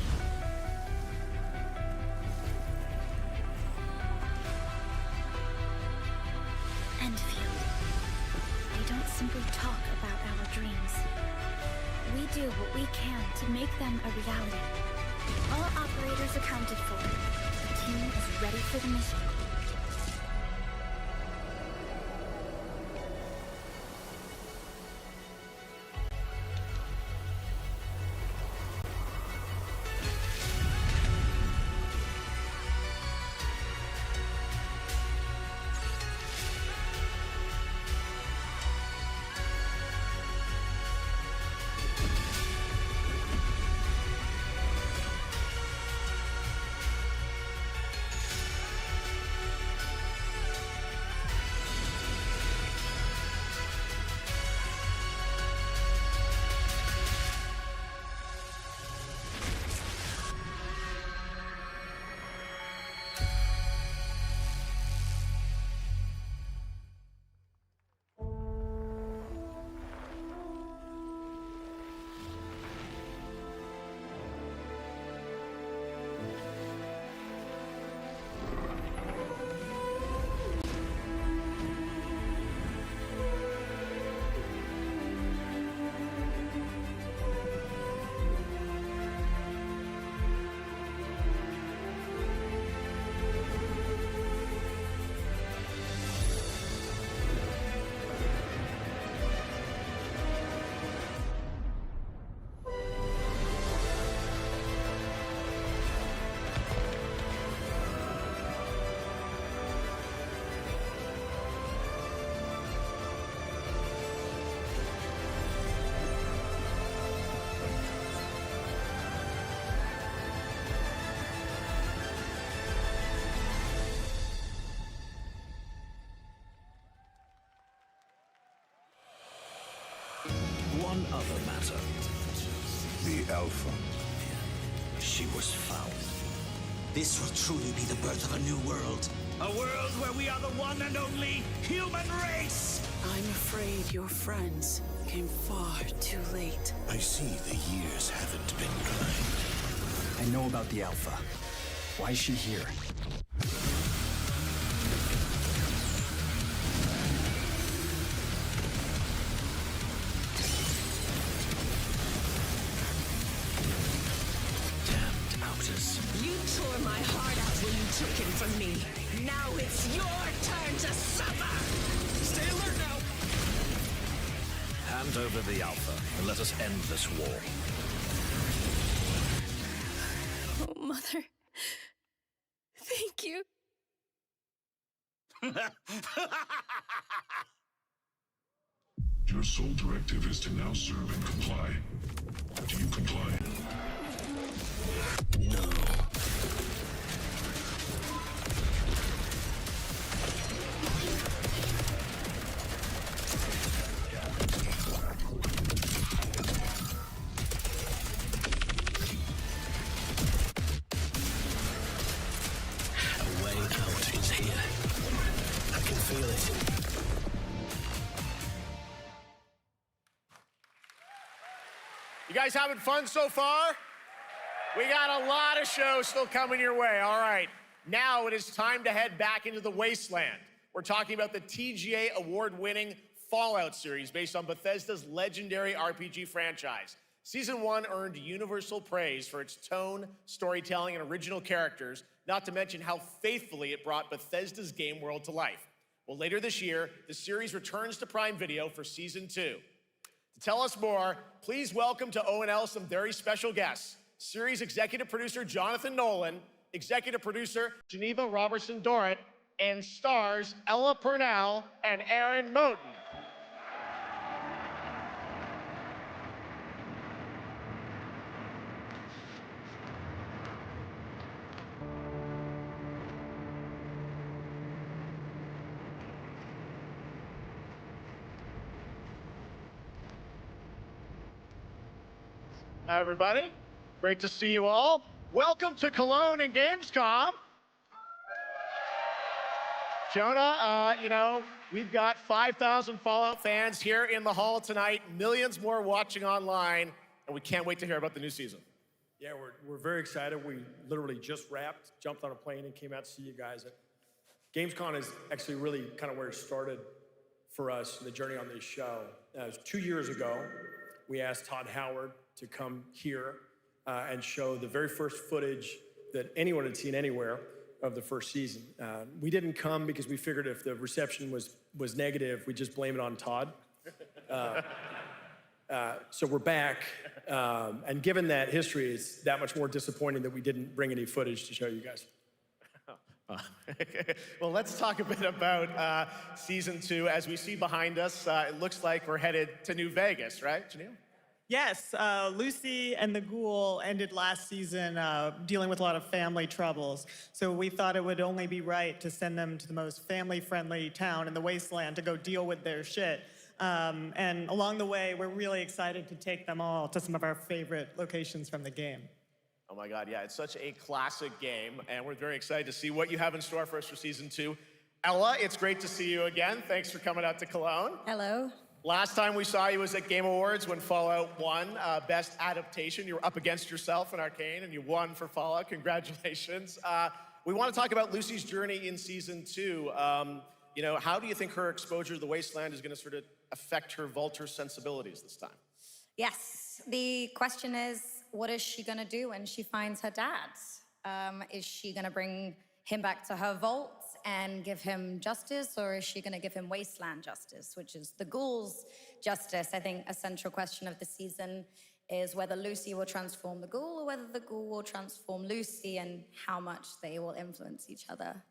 Enfield. They don't simply talk about our dreams. We do what we can to make them a reality. All operators accounted for. The team is ready for the mission. One other matter. The Alpha. She was found. This will truly be the birth of a new world. A world where we are the one and only human race! I'm afraid your friends came far too late. I see the years haven't been kind. I know about the Alpha. Why is she here? You tore my heart out when you took him from me. Now it's your turn to suffer! Stay alert now! Hand over the Alpha and let us end this war. Oh, Mother. Thank you. Your sole directive is to now serve and comply. Do you comply? No. A way out is here. I can feel it. You guys having fun so far? We got a lot of shows still coming your way. All right, now it is time to head back into the wasteland. We're talking about the TGA award-winning Fallout series based on Bethesda's legendary RPG franchise. Season 1 earned universal praise for its tone, storytelling, and original characters, not to mention how faithfully it brought Bethesda's game world to life. Well, later this year, the series returns to Prime Video for Season 2. To tell us more, please welcome to ONL some very special guests. Series executive producer Jonathan Nolan, executive producer Geneva Robertson-Dorrit, and stars Ella Purnell and Aaron Moten. Hi, everybody. Great to see you all. Welcome to Cologne and Gamescom. Jonah, we've got 5,000 Fallout fans here in the hall tonight, millions more watching online, and we can't wait to hear about the new season. Yeah, we're very excited. We literally just wrapped, jumped on a plane, and came out to see you guys. Gamescom is actually really kind of where it started for us, the journey on this show. It was 2 years ago. We asked Todd Howard to come here and show the very first footage that anyone had seen anywhere of the first season. We didn't come because we figured if the reception was negative, we'd just blame it on Todd. So we're back, and given that history, it's that much more disappointing that we didn't bring any footage to show you guys. Well, let's talk a bit about season 2. As we see behind us, it looks like we're headed to New Vegas, right, Janelle? Yes, Lucy and the Ghoul ended last season dealing with a lot of family troubles. So we thought it would only be right to send them to the most family-friendly town in the wasteland to go deal with their shit. And along the way, we're really excited to take them all to some of our favorite locations from the game. Oh my God, yeah, it's such a classic game, and we're very excited to see what you have in store for us for season 2. Ella, it's great to see you again. Thanks for coming out to Cologne. Hello. Last time we saw you was at Game Awards when Fallout won Best Adaptation. You were up against yourself in Arcane, and you won for Fallout. Congratulations. We want to talk about Lucy's journey in season 2. How do you think her exposure to the wasteland is going to sort of affect her Vulture sensibilities this time? Yes, the question is, what is she gonna do when she finds her dad? Is she gonna bring him back to her vault and give him justice, or is she gonna give him wasteland justice, which is the Ghoul's justice? I think a central question of the season is whether Lucy will transform the Ghoul or whether the Ghoul will transform Lucy, and how much they will influence each other.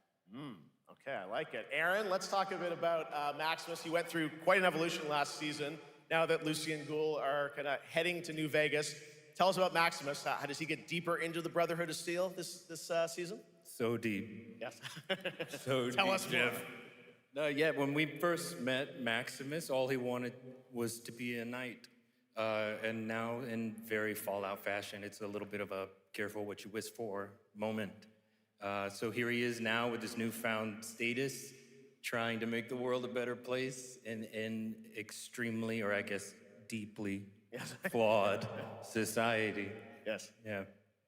Okay, I like it. Aaron, let's talk a bit about Maximus. He went through quite an evolution last season. Now that Lucy and Ghoul are kind of heading to New Vegas, tell us about Maximus. How does he get deeper into the Brotherhood of Steel this season? So deep. Yes. So deep. Tell us more. Yeah, when we first met Maximus, all he wanted was to be a knight. And now, in very Fallout fashion, it's a little bit of a careful what you wish for moment. So here he is now with his newfound status, trying to make the world a better place in an extremely, or I guess deeply, flawed society. Yes. Yeah.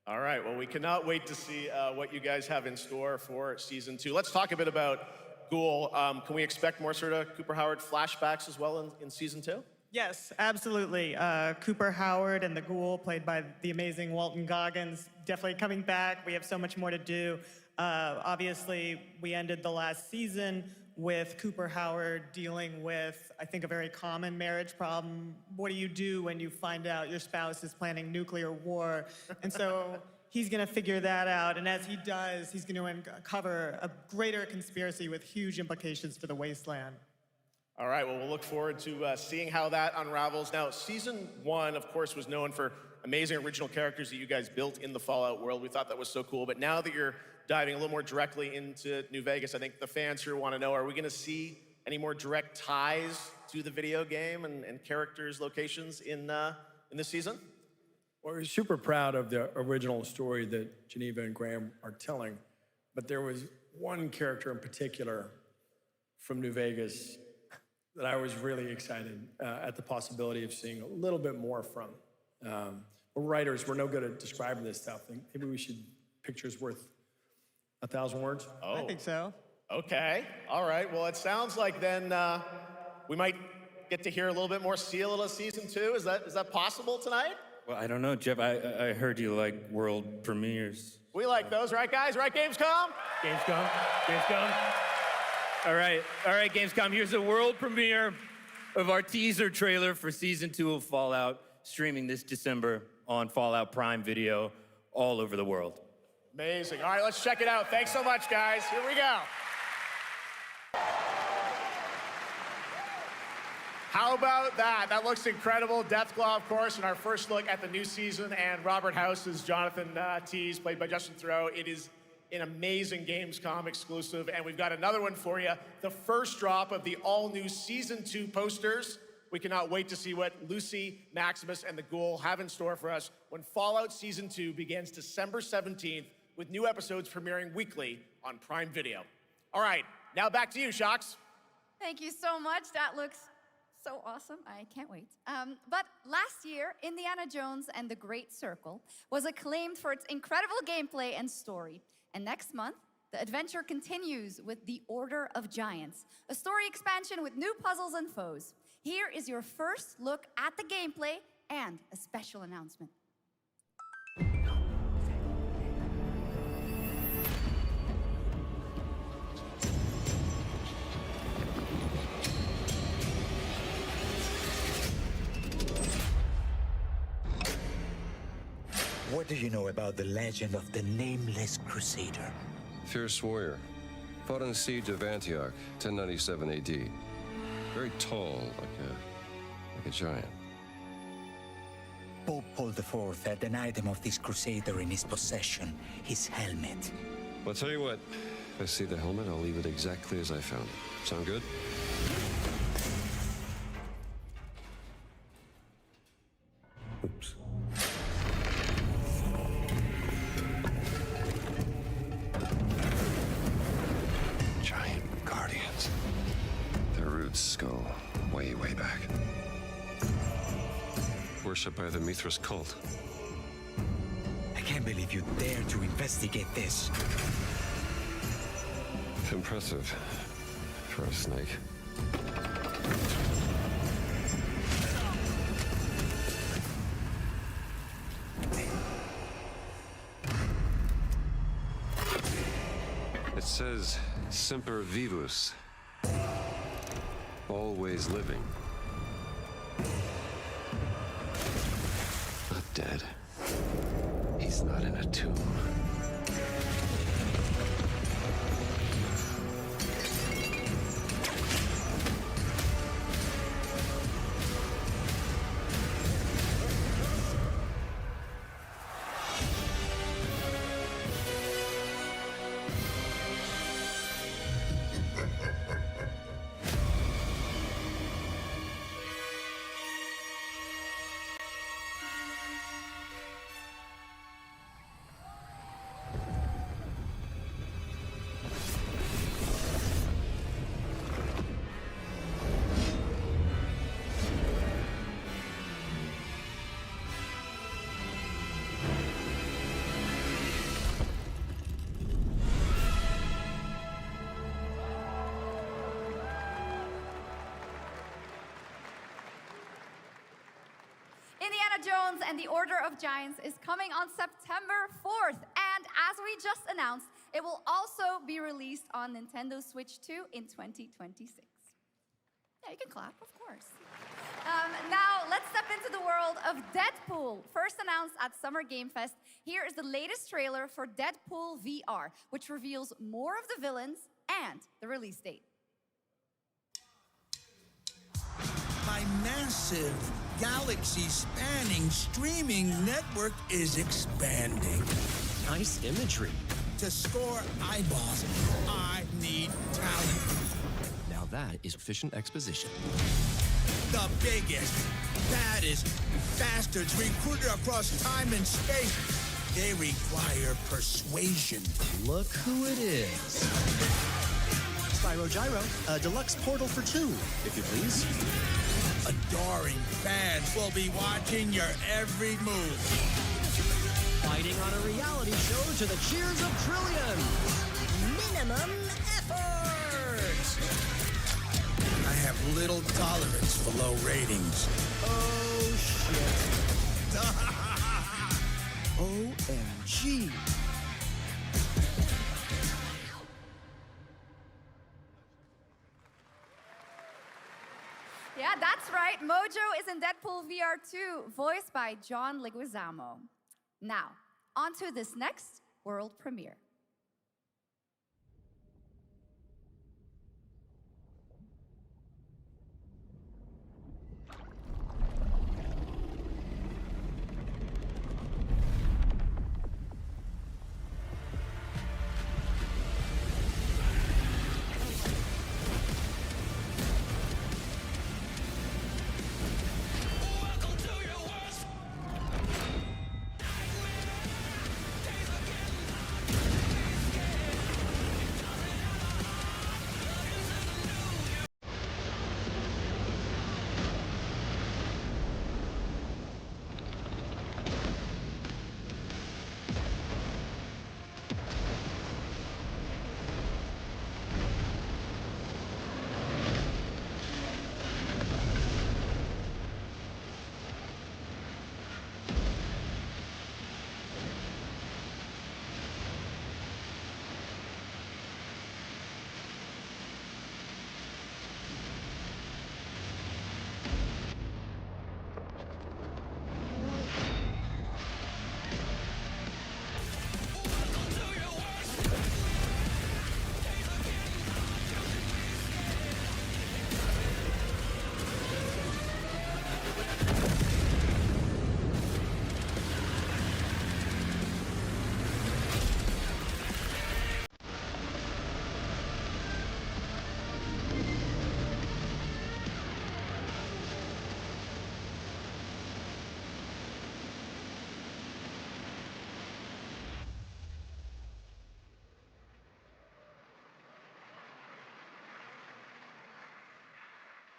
All right, well, we cannot wait to see what you guys have in store for season 2. Let's talk a bit about Ghoul. Can we expect more sort of Cooper Howard flashbacks as well in season 2? Yes, absolutely. Cooper Howard and the Ghoul, played by the amazing Walton Goggins, definitely coming back. We have so much more to do. Obviously, we ended the last season with Cooper Howard dealing with, I think, a very common marriage problem. What do you do when you find out your spouse is planning nuclear war? And so he's going to figure that out. And as he does, he's going to uncover a greater conspiracy with huge implications for the wasteland. All right, well, we'll look forward to seeing how that unravels. Now, season 1, of course, was known for amazing original characters that you guys built in the Fallout world. We thought that was so cool. But now that you're diving a little more directly into New Vegas, I think the fans here want to know, are we going to see any more direct ties to the video game and characters, locations in this season? Well, we're super proud of the original story that Geneva and Graham are telling, but there was one character in particular from New Vegas that I was really excited at the possibility of seeing a little bit more from. We're writers, we're no good at describing this stuff. Maybe we should, pictures worth 1,000 words? Oh. I think so. Okay, all right. Well, it sounds like then we might get to hear a little bit more Seal of season 2. Is that possible tonight? Well, I don't know, Jeff. I heard you like world premieres. We like those, right, guys? Right, Gamescom? Gamescom. All right, Gamescom. Here's the world premiere of our teaser trailer for season 2 of Fallout, streaming this December on Fallout Prime Video all over the world. Amazing. All right, let's check it out. Thanks so much, guys. Here we go. How about that? That looks incredible. Deathclaw, of course, in our first look at the new season, and Robert House is Jonathan Tease, played by Justin Theroux. It is an amazing Gamescom exclusive, and we've got another one for you. The first drop of the all-new Season 2 posters. We cannot wait to see what Lucy, Maximus, and the Ghoul have in store for us when Fallout Season 2 begins December 17th, with new episodes premiering weekly on Prime Video. All right, now back to you, Shox. Thank you so much. That looks so awesome. I can't wait. But last year, Indiana Jones and the Great Circle was acclaimed for its incredible gameplay and story. And next month, the adventure continues with The Order of Giants, a story expansion with new puzzles and foes. Here is your first look at the gameplay and a special announcement. What do you know about the legend of the Nameless Crusader? Fierce warrior. Fought in the siege of Antioch, 1097 AD. Very tall, like a giant. Pope Paul IV had an item of this crusader in his possession, his helmet. Well, I'll tell you what. If I see the helmet, I'll leave it exactly as I found it. Sound good? Oops. Giant guardians. Their roots go way, way back. Worshipped by the Mithras cult. I can't believe you dare to investigate this. Impressive for a snake. It says Semper Vivus. Always living. Not dead. He's not in a tomb. Indiana Jones and the Order of Giants is coming on September 4th. And as we just announced, it will also be released on Nintendo Switch 2 in 2026. Yeah, you can clap, of course. Now, let's step into the world of Deadpool. First announced at Summer Game Fest, here is the latest trailer for Deadpool VR, which reveals more of the villains and the release date. My massive, galaxy-spanning streaming network is expanding. Nice imagery. To score eyeballs, I need talent. Now that is efficient exposition. The biggest, baddest bastards recruited across time and space. They require persuasion. Look who it is. Spyro Gyro, a deluxe portal for two, if you please. Adoring fans will be watching your every move. Fighting on a reality show to the cheers of trillions. Minimum effort. I have little tolerance for low ratings. Oh, shit. OMG. Yeah, that's right. Mojo is in Deadpool VR 2, voiced by John Leguizamo. Now, on to this next world premiere.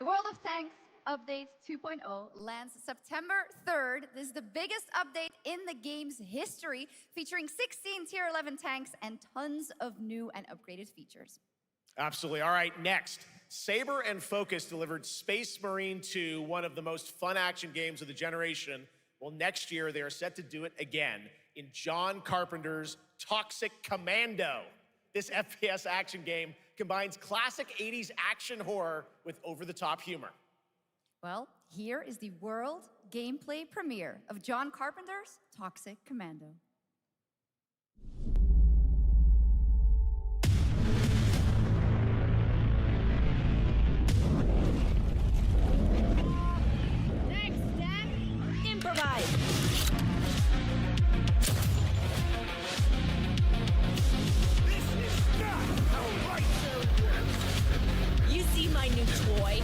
The World of Tanks Update 2.0 lands September 3rd. This is the biggest update in the game's history, featuring 16 Tier 11 tanks and tons of new and upgraded features. Absolutely. All right, next. Saber and Focus delivered Space Marine 2, one of the most fun action games of the generation. Well, next year they are set to do it again in John Carpenter's Toxic Commando. This FPS action game combines classic 80s action horror with over-the-top humor. Well, here is the world gameplay premiere of John Carpenter's Toxic Commando. Next step, improvise. This is not how right there works. You see my new toy?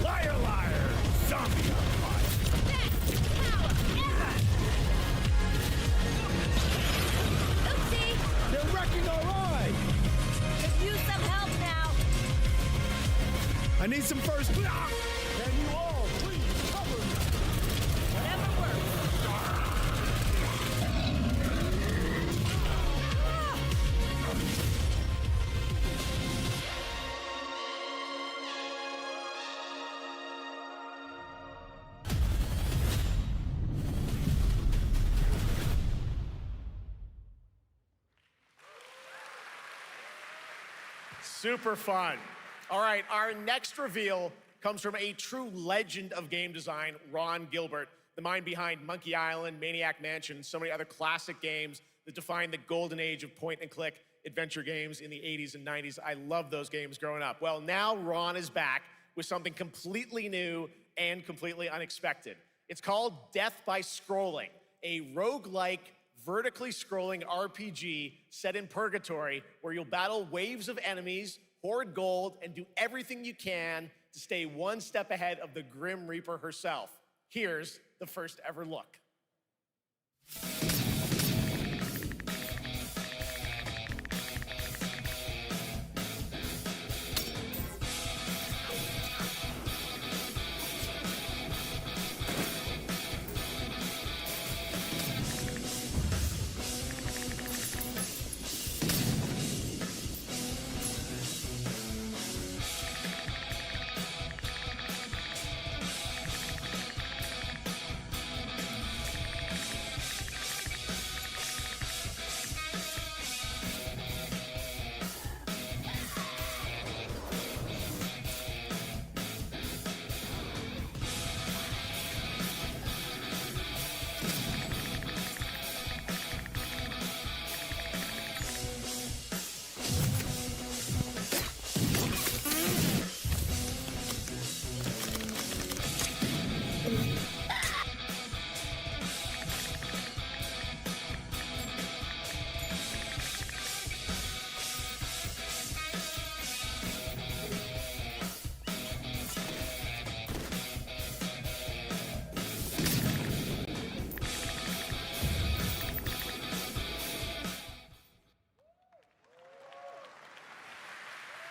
Liar, liar, zombie on fire. Best power ever! Oopsie! They're wrecking our ride. Could use some help now. I need some first. Can you all please cover me? Whatever works. Super fun. All right, our next reveal comes from a true legend of game design, Ron Gilbert, the mind behind Monkey Island, Maniac Mansion, and so many other classic games that defined the golden age of point-and-click adventure games in the 80s and 90s. I loved those games growing up. Well, now Ron is back with something completely new and completely unexpected. It's called Death by Scrolling, a roguelike, vertically scrolling RPG set in purgatory where you'll battle waves of enemies, hoard gold, and do everything you can to stay one step ahead of the Grim Reaper herself. Here's the first ever look.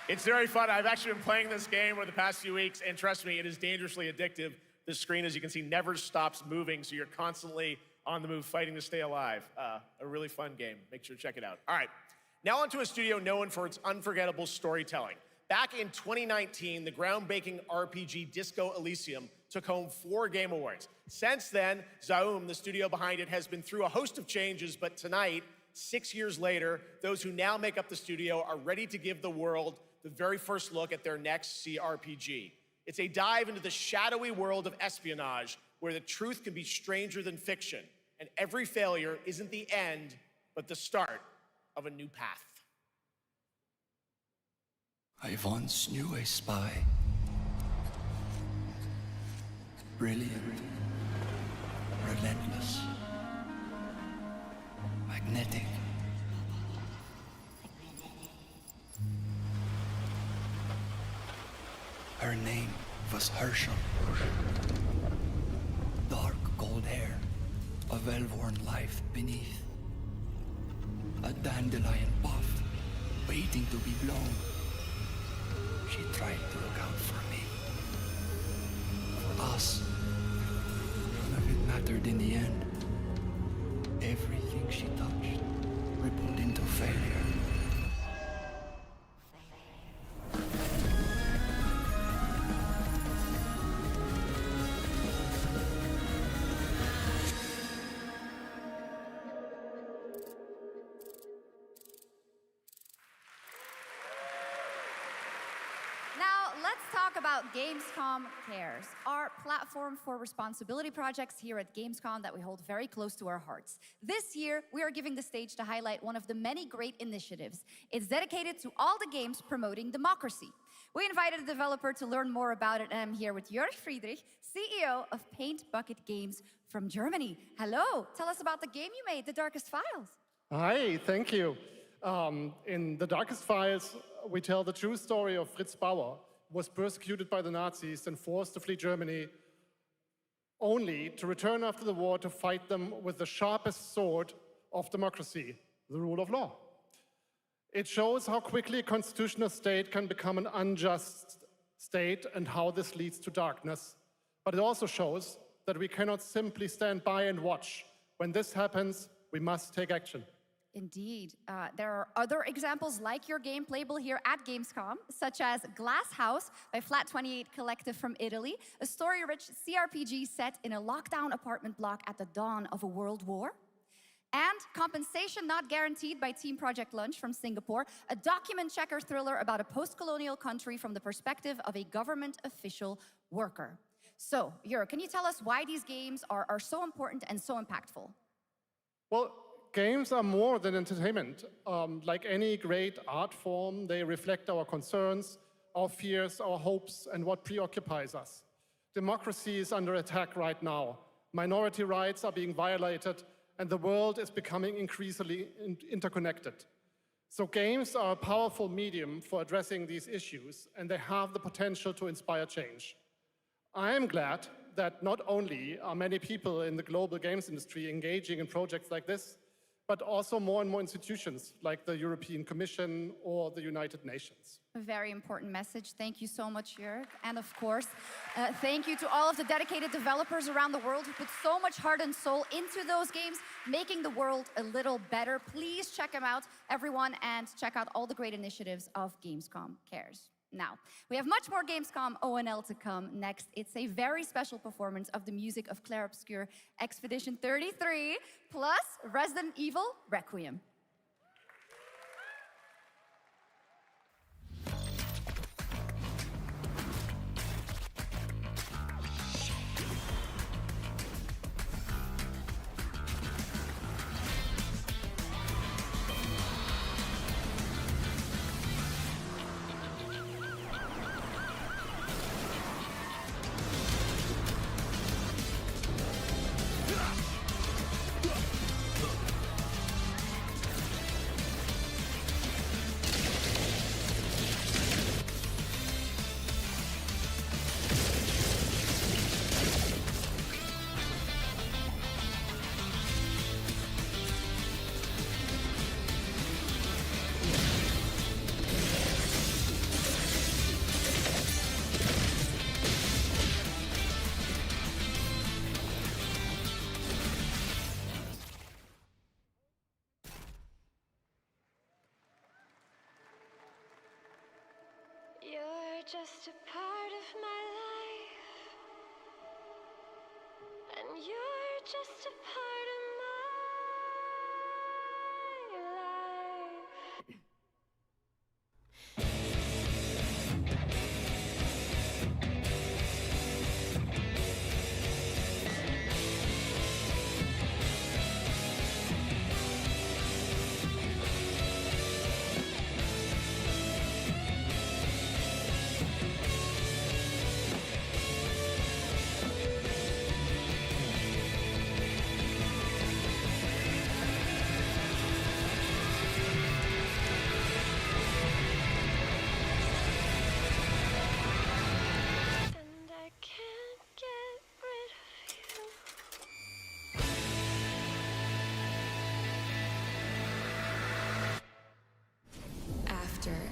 It's very fun. I've actually been playing this game over the past few weeks, and trust me, it is dangerously addictive. The screen, as you can see, never stops moving, so you're constantly on the move fighting to stay alive. A really fun game. Make sure to check it out. All right, now onto a studio known for its unforgettable storytelling. Back in 2019, the groundbreaking RPG Disco Elysium took home 4 Game Awards. Since then, Zaum, the studio behind it, has been through a host of changes, but tonight, 6 years later, those who now make up the studio are ready to give the world the very first look at their next CRPG. It's a dive into the shadowy world of espionage, where the truth can be stranger than fiction, and every failure isn't the end, but the start of a new path. I once knew a spy. Brilliant, relentless, magnetic. Her name was Herschel. Dark gold hair, a well-worn life beneath. A dandelion puff, waiting to be blown. She tried to look out for me. For us. None of it mattered in the end. Everything she touched rippled into failure. Now, let's talk about Gamescom Cares, our platform for responsibility projects here at Gamescom that we hold very close to our hearts. This year, we are giving the stage to highlight one of the many great initiatives. It's dedicated to all the games promoting democracy. We invited a developer to learn more about it, and I'm here with Jörg Friedrich, CEO of Paint Bucket Games from Germany. Hello, tell us about the game you made, The Darkest Files. Hi, thank you. In The Darkest Files, we tell the true story of Fritz Bauer, who was persecuted by the Nazis and forced to flee Germany, only to return after the war to fight them with the sharpest sword of democracy, the rule of law. It shows how quickly a constitutional state can become an unjust state and how this leads to darkness. But it also shows that we cannot simply stand by and watch. When this happens, we must take action. Indeed. There are other examples like your game playable here at Gamescom, such as Glass House by Flat 28 Collective from Italy, a story-rich CRPG set in a lockdown apartment block at the dawn of a world war. And Compensation Not Guaranteed by Team Project Lunch from Singapore, a document checker thriller about a post-colonial country from the perspective of a government official worker. So, Jörg, can you tell us why these games are so important and so impactful? Well, games are more than entertainment. Like any great art form, they reflect our concerns, our fears, our hopes, and what preoccupies us. Democracy is under attack right now. Minority rights are being violated, and the world is becoming increasingly interconnected. So games are a powerful medium for addressing these issues, and they have the potential to inspire change. I am glad that not only are many people in the global games industry engaging in projects like this, but also more and more institutions like the European Commission or the United Nations. A very important message. Thank you so much, Jörg. And of course, thank you to all of the dedicated developers around the world who put so much heart and soul into those games, making the world a little better. Please check them out, everyone, and check out all the great initiatives of Gamescom Cares. Now, we have much more Gamescom ONL to come next. It's a very special performance of the music of Clair Obscur Expedition 33, plus Resident Evil Requiem. You're just a part of my life, and you're just a part of my life.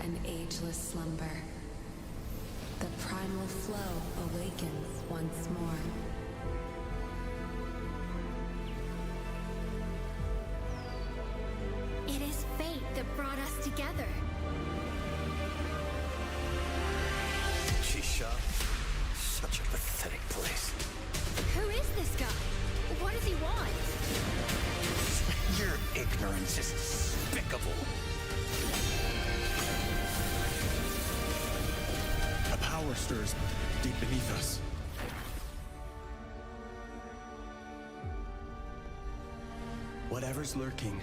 an ageless slumber. The primal flow awakens once more. It is fate that brought us together. Shisha, such a pathetic place. Who is this guy? What does he want? Your ignorance is despicable. A power stirs deep beneath us. Whatever's lurking,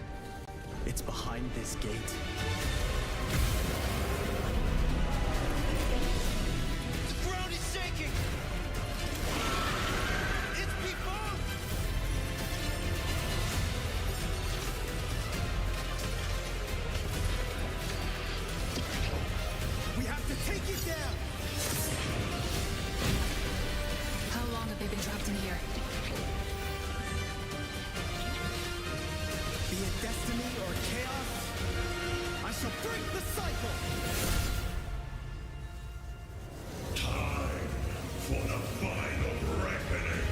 it's behind this gate. The ground is shaking! It's people! We have to take it down! How long have they been trapped in here? Be it destiny or chaos, I shall break the cycle! Time for the final reckoning.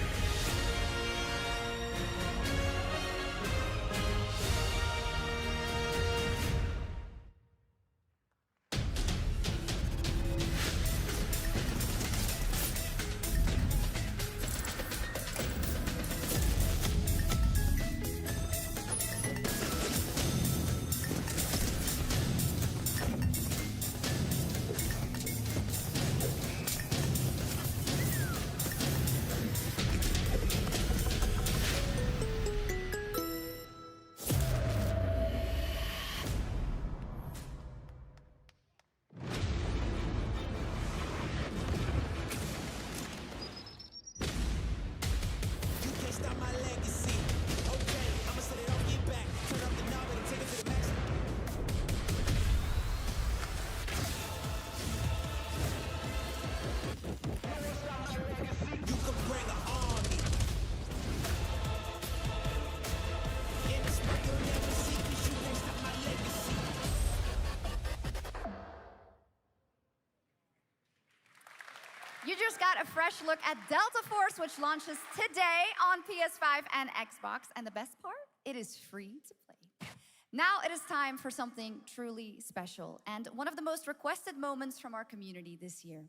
You just got a fresh look at Delta Force, which launches today on PS5 and Xbox. And the best part, it is free to play. Now it is time for something truly special and one of the most requested moments from our community this year.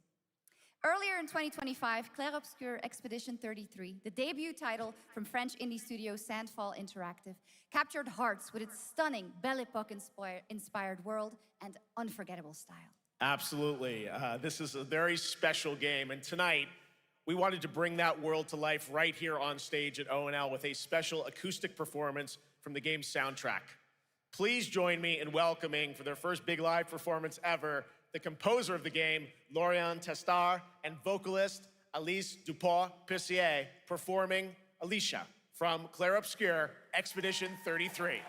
Earlier in 2025, Clair Obscur Expedition 33, the debut title from French indie studio Sandfall Interactive, captured hearts with its stunning Belle Epoque-inspired world and unforgettable style. Absolutely. This is a very special game, and tonight we wanted to bring that world to life right here on stage at ONL with a special acoustic performance from the game's soundtrack. Please join me in welcoming, for their first big live performance ever, the composer of the game, Laurent Testard, and vocalist Alice Dupont-Pissier, performing Alicia from Clair Obscur Expedition 33.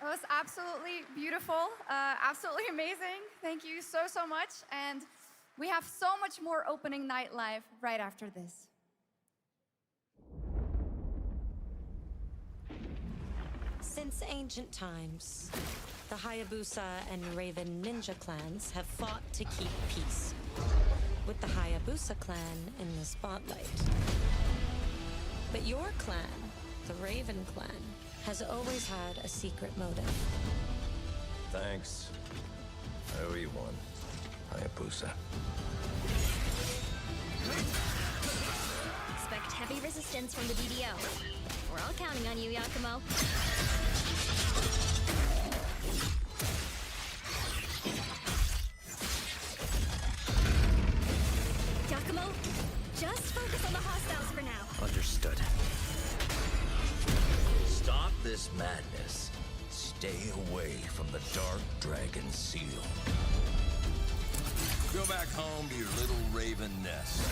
It was absolutely beautiful, absolutely amazing. Thank you so, so much. And we have so much more opening night live right after this. Since ancient times, the Hayabusa and Raven ninja clans have fought to keep peace, with the Hayabusa clan in the spotlight. But your clan, the Raven clan, has always had a secret motive. Thanks. I owe you one, Hayabusa. Expect heavy resistance from the BDO. We're all counting on you, Yakumo. Yakumo, just focus on the hostiles for now. Understood. Stop this madness. Stay away from the Dark Dragon Seal. Go back home to your little raven nest.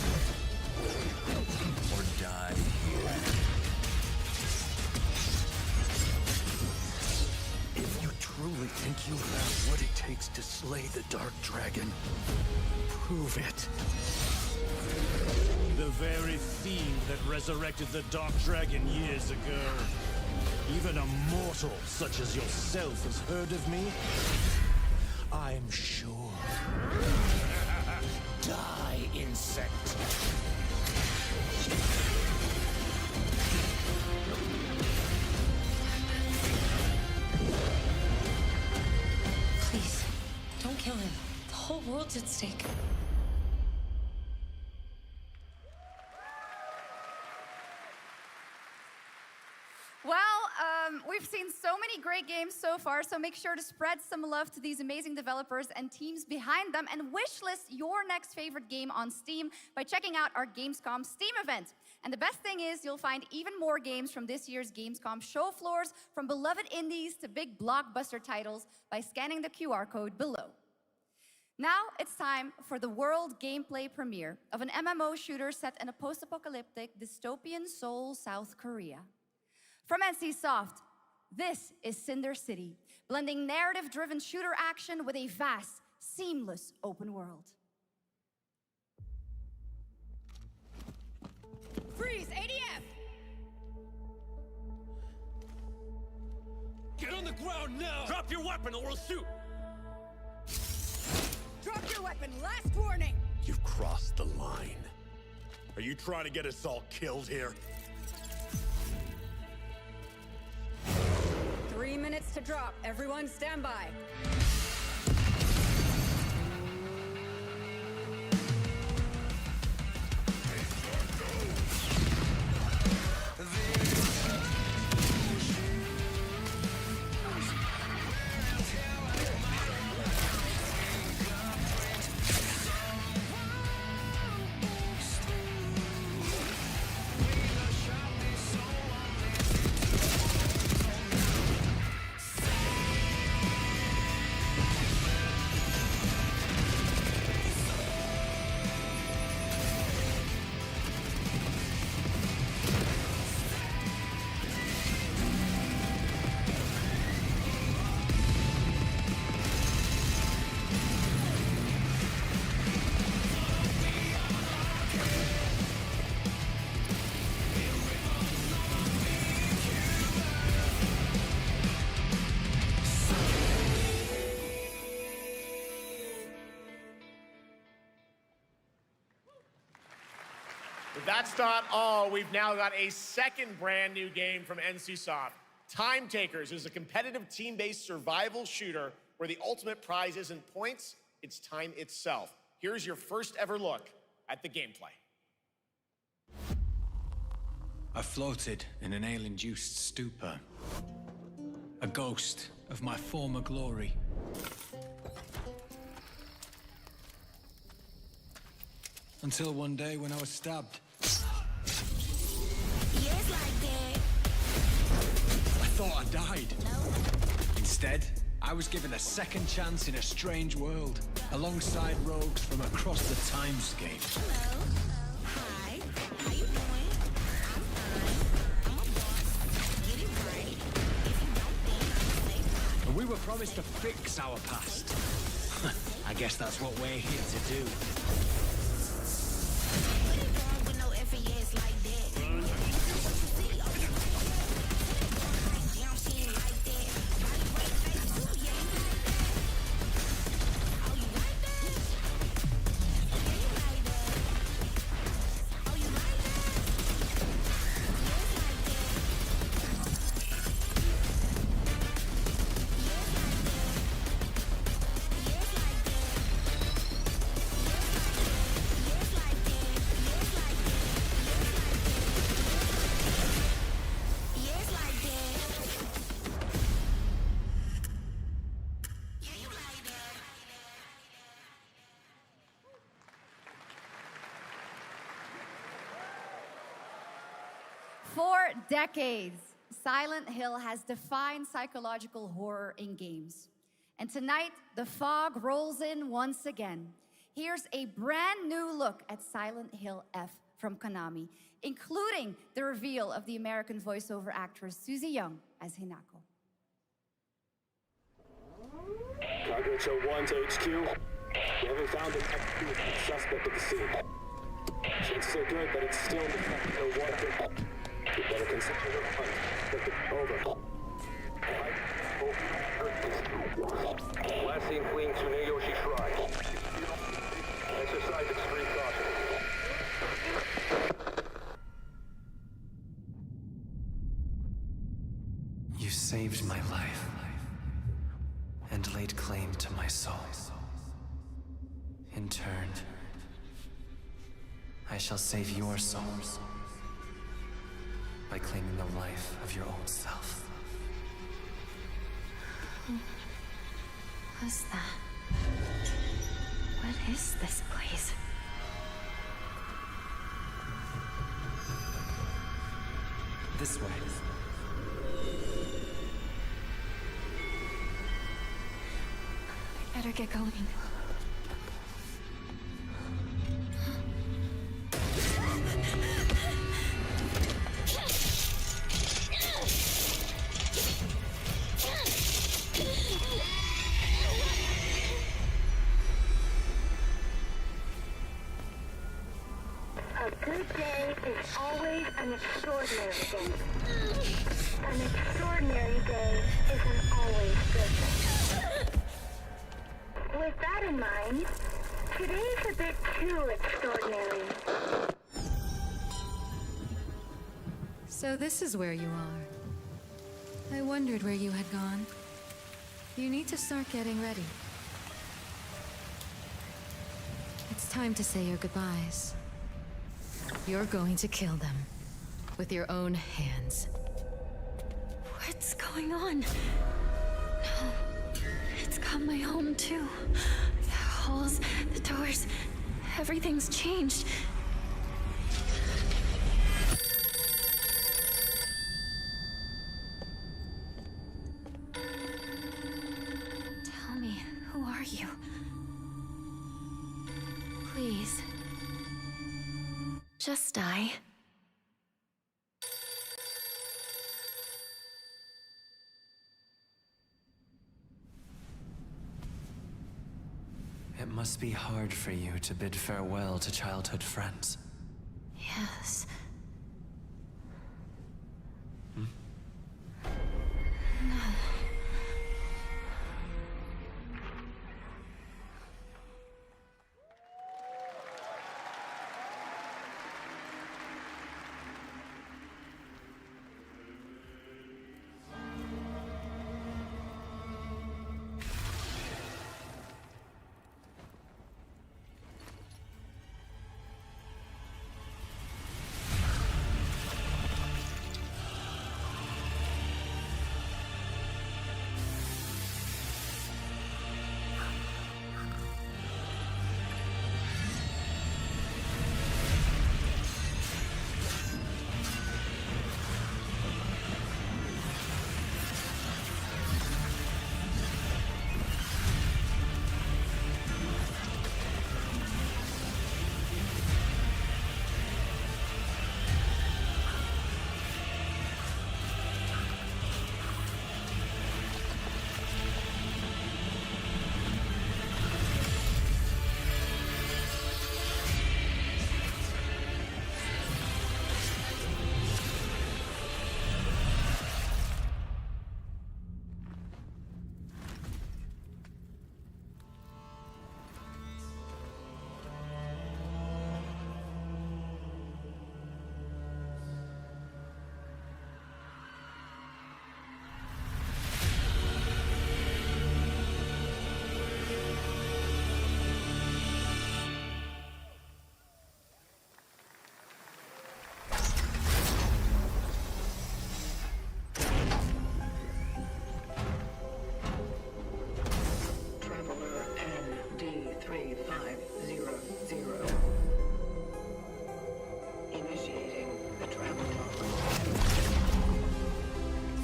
Or die here. If you truly think you have what it takes to slay the Dark Dragon, prove it. The very fiend that resurrected the Dark Dragon years ago. Even a mortal such as yourself has heard of me? I'm sure. Die, insect. Please, don't kill him. The whole world's at stake. Well, we've seen so many great games so far, so make sure to spread some love to these amazing developers and teams behind them, and wishlist your next favorite game on Steam by checking out our Gamescom Steam event. And the best thing is you'll find even more games from this year's Gamescom show floors, from beloved indies to big blockbuster titles, by scanning the QR code below. Now it's time for the world gameplay premiere of an MMO shooter set in a post-apocalyptic dystopian Seoul, South Korea. From NCSoft, this is Cinder City, blending narrative-driven shooter action with a vast, seamless open world. Freeze! ADF! Get on the ground now! Drop your weapon or we'll shoot! Drop your weapon! Last warning! You've crossed the line. Are you trying to get us all killed here? 3 minutes to drop. Everyone stand by. That's not all. We've now got a second brand new game from NCSoft. Time Takers is a competitive team-based survival shooter where the ultimate prize isn't points, it's time itself. Here's your first ever look at the gameplay. I floated in an ale-induced stupor, a ghost of my former glory. Until one day when I was stabbed. Yes, like that. I thought I died. Instead, I was given a second chance in a strange world, alongside rogues from across the timescape. Hello. Hi. How you doing? I'm fine. I'm a boss. Get it right. If you don't think, say bye. And we were promised to fix our past. I guess that's what we're here to do. What you doing with no FAS like that? See, oh, you don't seem like that. Body right face too, yeah. Oh, you like that? Yeah, you like that. Oh, you like that? Yes, like that. Yes, like that. Yes, like that. Yes, like that. Yes, like that. Yes, like that. Yeah, you like that. For decades, Silent Hill has defined psychological horror in games. And tonight, the fog rolls in once again. Here's a brand new look at Silent Hill F from Konami, including the reveal of the American voiceover actress Susie Young as Hinako. Target show 1 to HQ. We haven't found an suspect at the scene. Chances are good, but it's still in the no water. We better consider the hunt. Over. Last seen fleeing Tsuneyoshi Shrine. Exercise extreme caution. You saved my life and laid claim to my soul. In turn, I shall save your soul by claiming the life of your own self. Who was that? What is this place? This way. I better get going. A good day is always an extraordinary day. An extraordinary day isn't always good. With that in mind, today's a bit too extraordinary. So this is where you are. I wondered where you had gone. You need to start getting ready. It's time to say your goodbyes. You're going to kill them with your own hands. What's going on? No. It's got my home too. The halls, the doors, everything's changed. Tell me, who are you? Please. Just die. It must be hard for you to bid farewell to childhood friends. Yes. Hmm? No.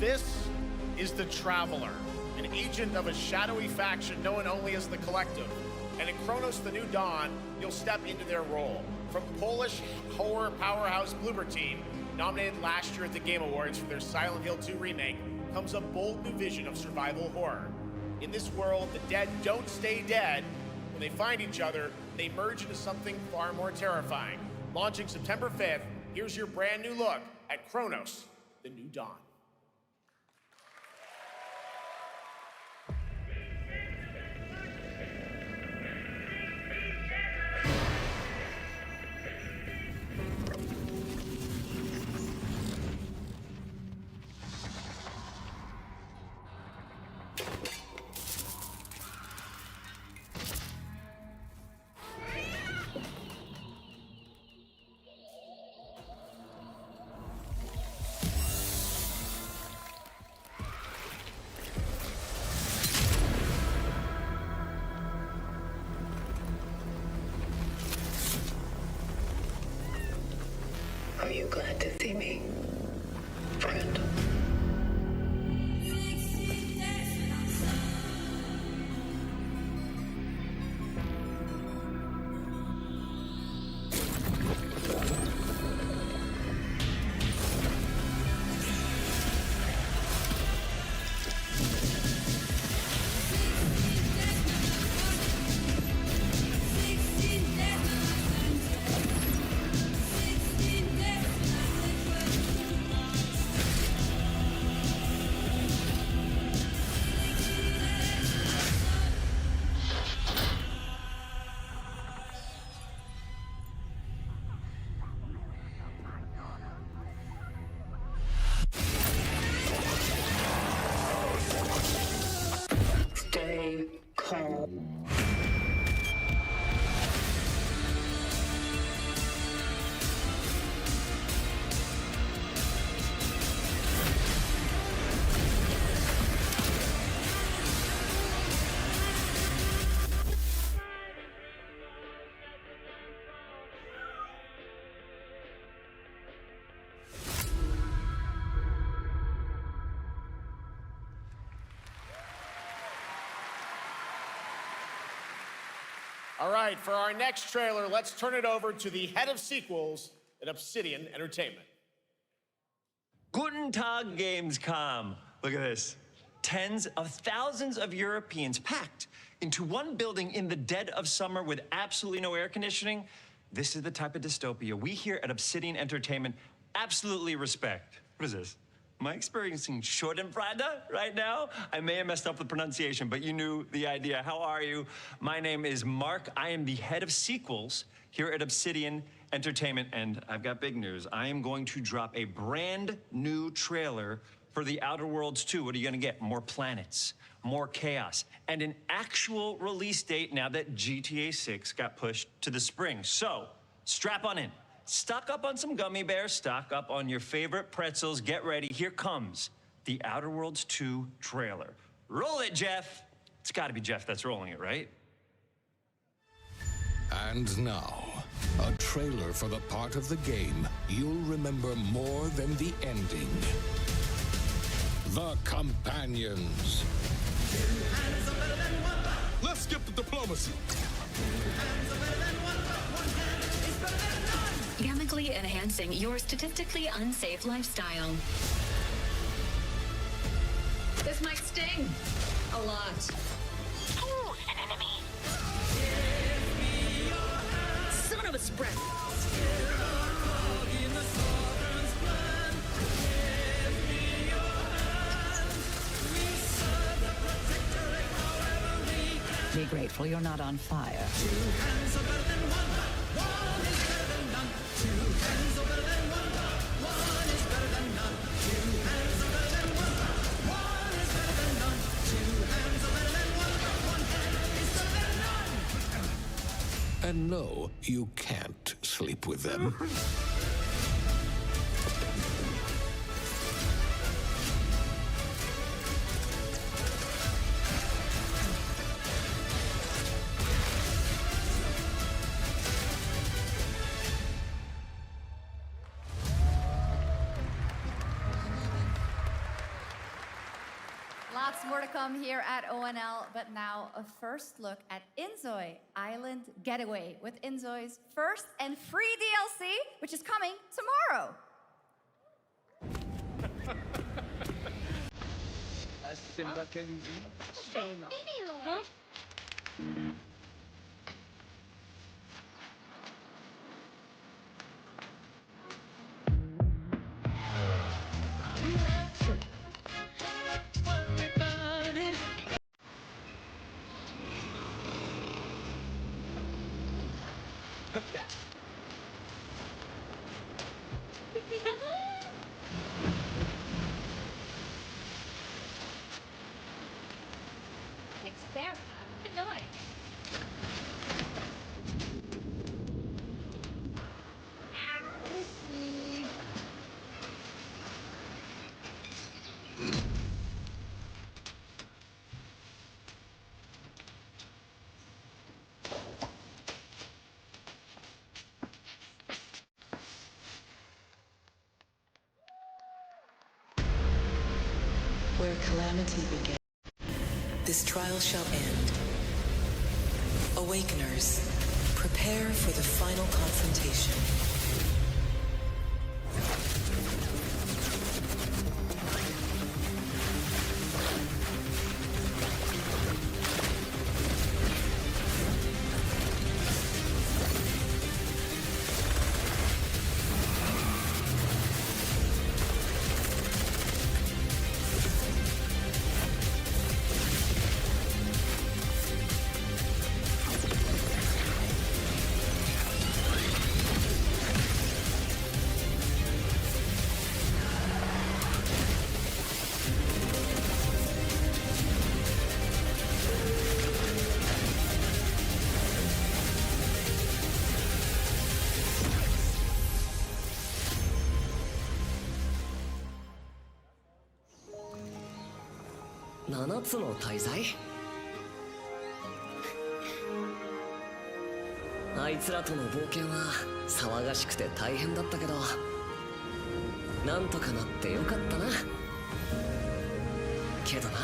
This is the Traveler, an agent of a shadowy faction known only as the Collective. And in Kronos the New Dawn, you'll step into their role. From Polish horror powerhouse Bloober Team, nominated last year at the Game Awards for their Silent Hill 2 remake, comes a bold new vision of survival horror. In this world, the dead don't stay dead. When they find each other, they merge into something far more terrifying. Launching September 5th, here's your brand new look at Kronos, the New Dawn. Are you glad to see me, friend? Stay calm. All right, for our next trailer, let's turn it over to the head of sequels at Obsidian Entertainment. Guten Tag, Gamescom. Look at this. Tens of thousands of Europeans packed into one building in the dead of summer with absolutely no air conditioning. This is the type of dystopia we here at Obsidian Entertainment absolutely respect. What is this? Am I experiencing Schadenfreude right now? I may have messed up the pronunciation, but you knew the idea. How are you? My name is Mark. I am the head of sequels here at Obsidian Entertainment, and I've got big news. I am going to drop a brand new trailer for The Outer Worlds 2. What are you gonna get? More planets, more chaos, and an actual release date now that GTA 6 got pushed to the spring. So, strap on in. Stock up on some gummy bears, stock up on your favorite pretzels. Get ready. Here comes The Outer Worlds 2 trailer. Roll it, Jeff. It's got to be Jeff that's rolling it, right? And now, a trailer for the part of the game you'll remember more than the ending. The Companions. Let's skip the diplomacy. Chemically enhancing your statistically unsafe lifestyle. This might sting a lot. Ooh, an enemy. Son of a spread. Be grateful you're not on fire. And no, you can't sleep with them. Lots more to come here at ONL, but now a first look at Inzoi Island Getaway with Inzoi's first and free DLC, which is coming tomorrow. Where calamity began, this trial shall end. Awakeners, prepare for the final confrontation.7つの大罪？あいつらとの冒険は騒がしくて大変だったけど、なんとかなってよかったな。けどな、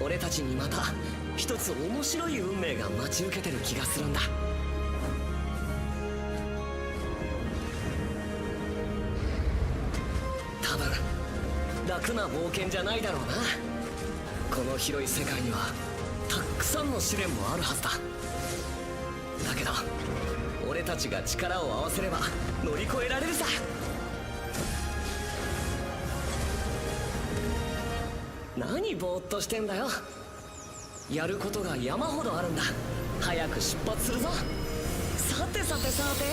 俺たちにまた一つ面白い運命が待ち受けてる気がするんだ。多分楽な冒険じゃないだろうな。この広い世界にはたくさんの試練もあるはずだ。だけど俺たちが力を合わせれば乗り越えられるさ。何ぼーっとしてんだよ。やることが山ほどあるんだ。早く出発するぞ。さてさてさて、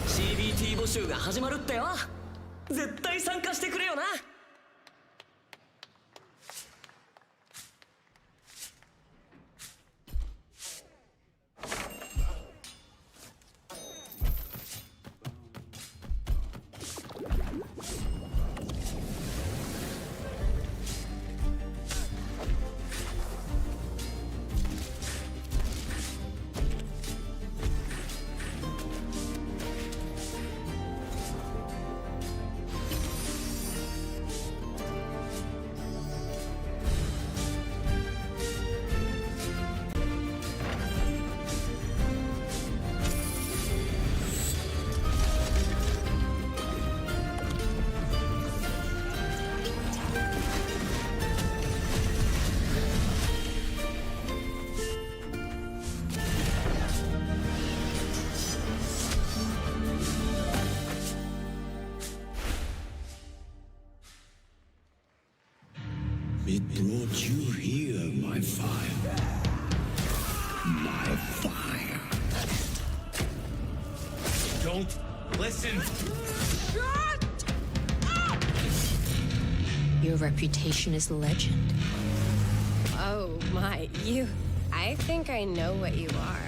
CBT 募集が始まるってよ。絶対参加してくれよな。It brought you here, my fire. My fire. Don't listen. Shut up! Your reputation is legend. Oh my, you... I think I know what you are.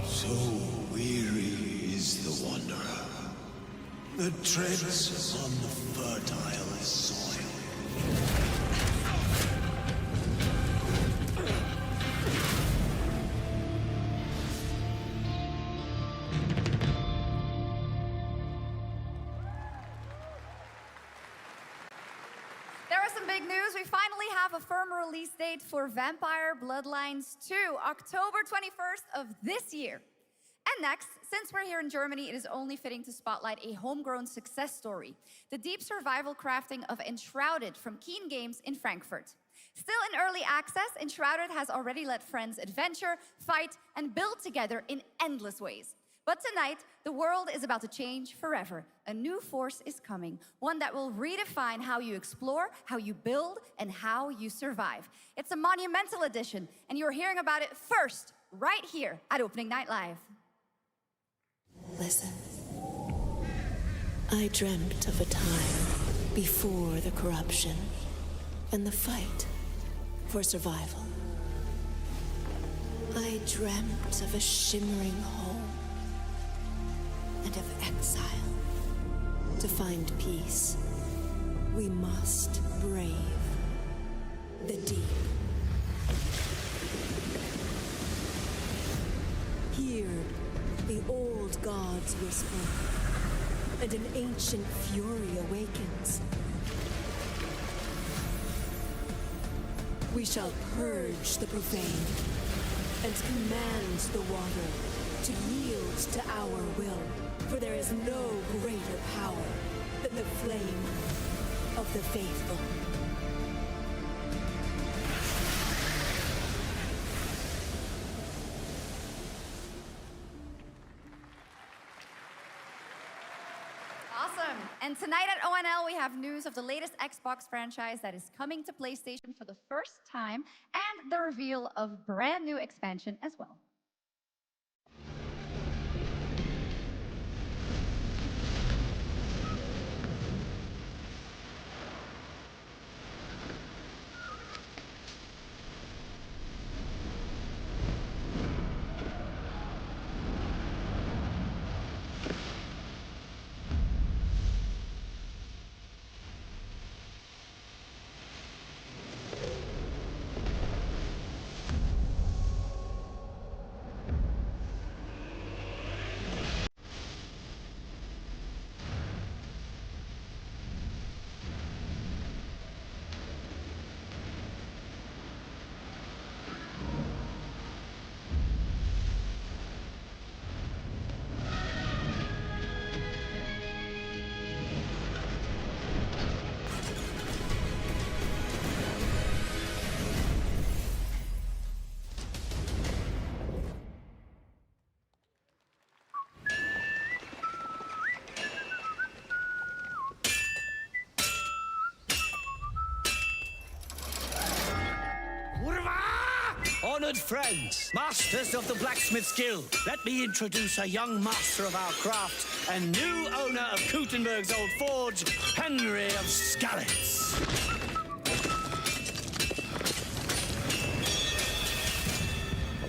So weary is the wanderer. The treads on the fertile soil. There are some big news. We finally have a firm release date for Vampire Bloodlines 2, October 21st of this year. And next, since we're here in Germany, it is only fitting to spotlight a homegrown success story, the deep survival crafting of Enshrouded from Keen Games in Frankfurt. Still in early access, Enshrouded has already let friends adventure, fight, and build together in endless ways. But tonight, the world is about to change forever. A new force is coming, one that will redefine how you explore, how you build, and how you survive. It's a monumental edition, and you're hearing about it first, right here at Opening Night Live. Listen. I dreamt of a time before the corruption and the fight for survival. I dreamt of a shimmering home and of exile. To find peace, we must brave the deep. Hear the old gods whisper, and an ancient fury awakens. We shall purge the profane and command the water to yield to our will, for there is no greater power than the flame of the faithful. Awesome. And tonight at ONL, we have news of the latest Xbox franchise that is coming to PlayStation for the first time, and the reveal of brand new expansion as well. Honored friends, masters of the blacksmith guild, let me introduce a young master of our craft and new owner of Kutenberg's old forge, Henry of Skalitz.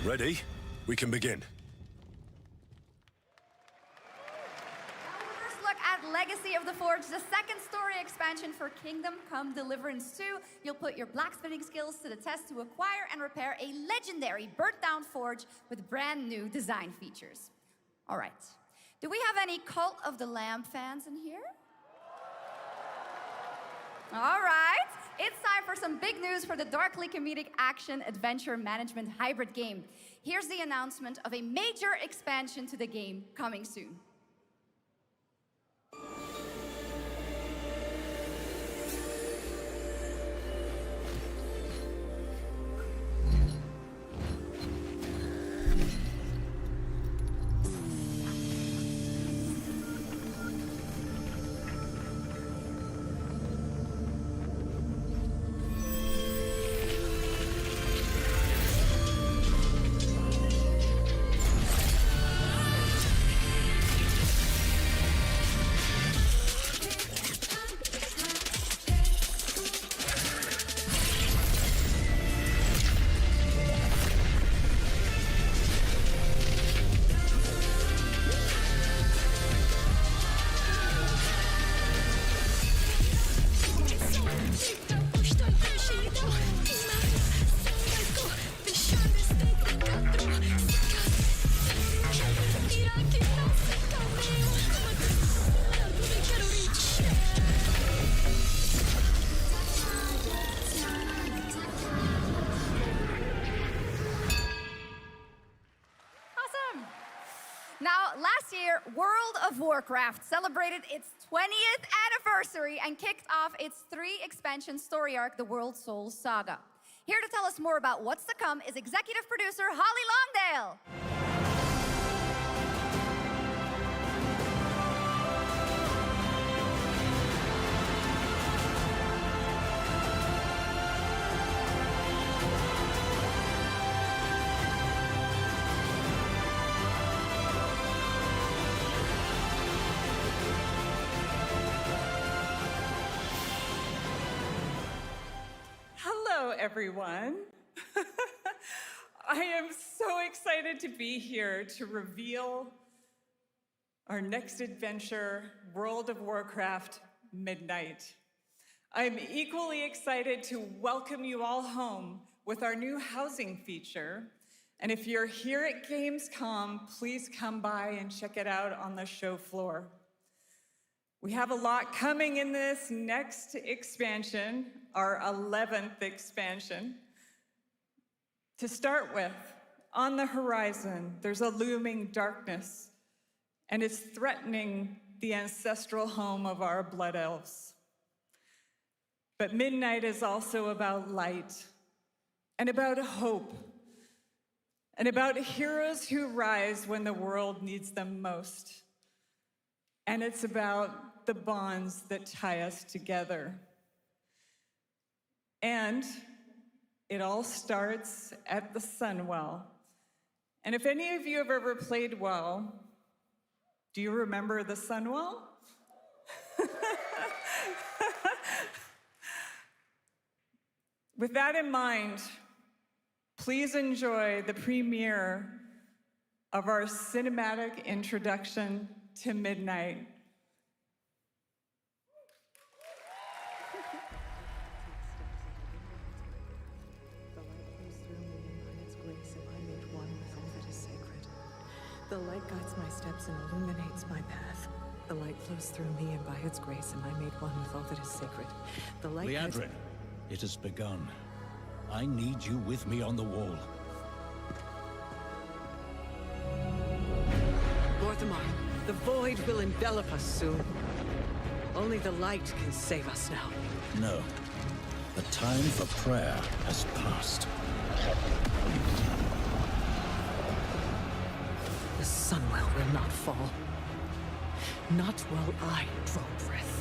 Ready? We can begin. First look at Legacy of the Forge, the second story expansion for Kingdom Come Deliverance 2. You'll put your blacksmithing skills to the test to acquire and repair a legendary burnt-down forge with brand new design features. All right. Do we have any Cult of the Lamb fans in here? All right. It's time for some big news for the darkly comedic action adventure management hybrid game. Here's the announcement of a major expansion to the game coming soon. of Warcraft celebrated its 20th anniversary and kicked off its 3-expansion story arc, the World Souls Saga. Here to tell us more about what's to come is executive producer Holly Longdale. Hello, everyone. I am so excited to be here to reveal our next adventure, World of Warcraft Midnight. I'm equally excited to welcome you all home with our new housing feature. And if you're here at Gamescom, please come by and check it out on the show floor. We have a lot coming in this next expansion, our 11th expansion. To start with, on the horizon, there's a looming darkness, and it's threatening the ancestral home of our blood elves. But Midnight is also about light, and about hope, and about heroes who rise when the world needs them most. And it's about the bonds that tie us together. And it all starts at the Sunwell. And if any of you have ever played WoW, do you remember the Sunwell? With that in mind, please enjoy the premiere of our cinematic introduction to Midnight. The light guides my steps and illuminates my path. The light flows through me, and by its grace am I made one with all that is sacred. The light guides... Liadrin, it has begun. I need you with me on the wall. Lorthamar, the void will envelop us soon. Only the light can save us now. No. The time for prayer has passed. The Sunwell will not fall. Not while I draw breath.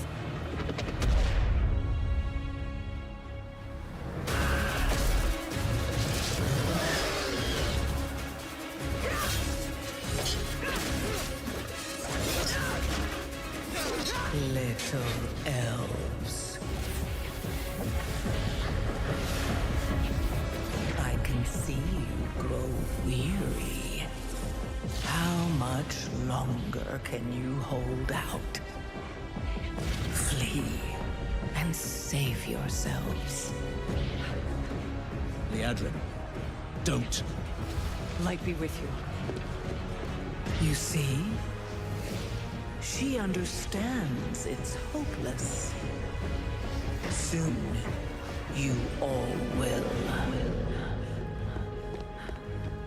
Little elves. I can see you grow weary. How much longer can you hold out? Flee and save yourselves. Liadrin, don't. Light be with you. You see? She understands it's hopeless. Soon, you all will.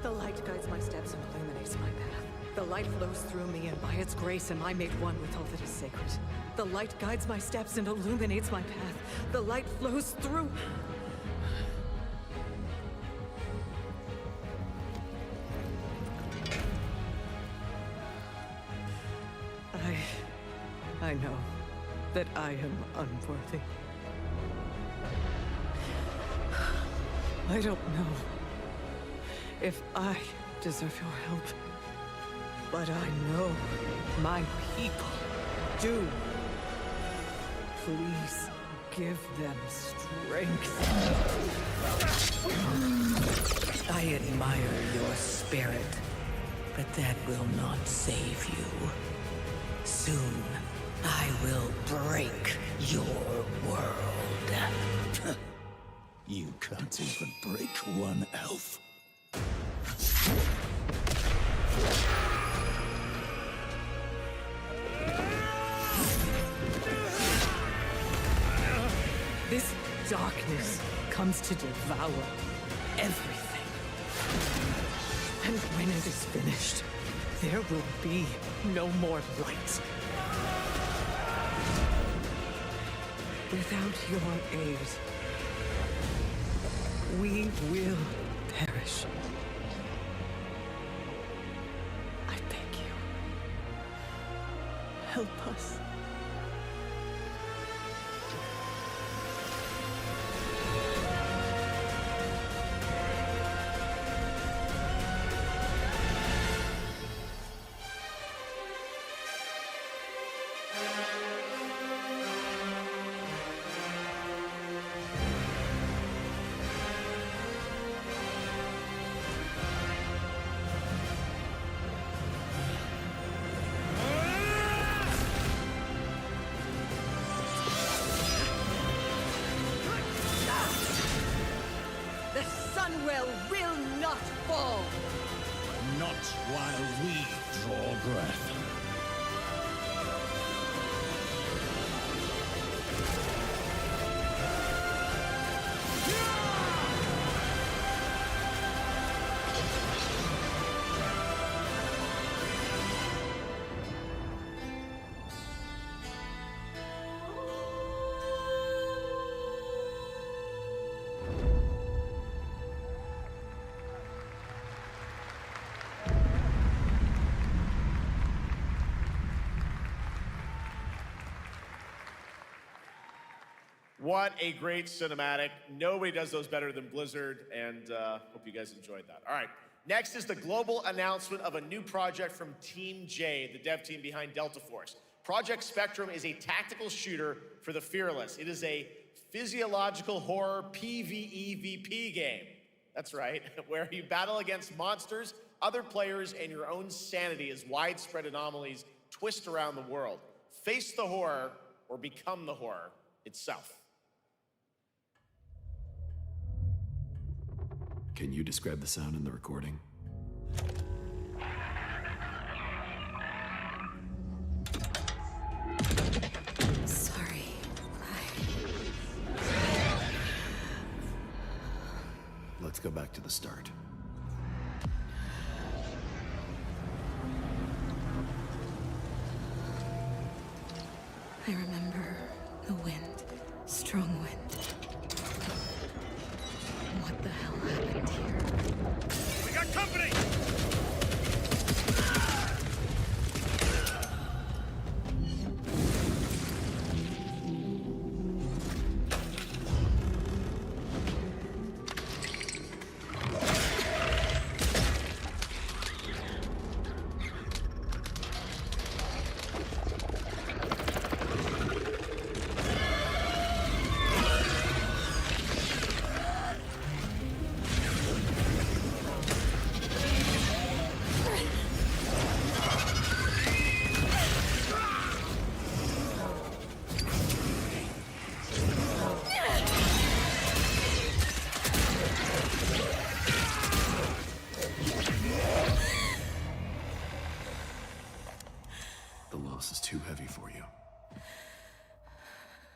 The light guides my steps and illuminates my path. The light flows through me, and by its grace am I made one with all that is sacred. The light guides my steps and illuminates my path. The light flows through... I know that I am unworthy. I don't know if I deserve your help, but I know my people do. Please give them strength. I admire your spirit, but that will not save you. Soon, I will break your world. You can't even break one elf. This darkness comes to devour everything. And when it is finished, there will be no more light. Without your aid, we will perish. I beg you, help us. The Sunwell will not fall! Not while we draw breath. What a great cinematic. Nobody does those better than Blizzard, and hope you guys enjoyed that. All right, next is the global announcement of a new project from Team J, the dev team behind Delta Force. Project Spectrum is a tactical shooter for the fearless. It is a physiological horror PvEVP game. That's right, where you battle against monsters, other players, and your own sanity as widespread anomalies twist around the world. Face the horror or become the horror itself. Can you describe the sound in the recording? Sorry. Let's go back to the start. I remember the wind. Strong wind. What the hell happened here? We got company!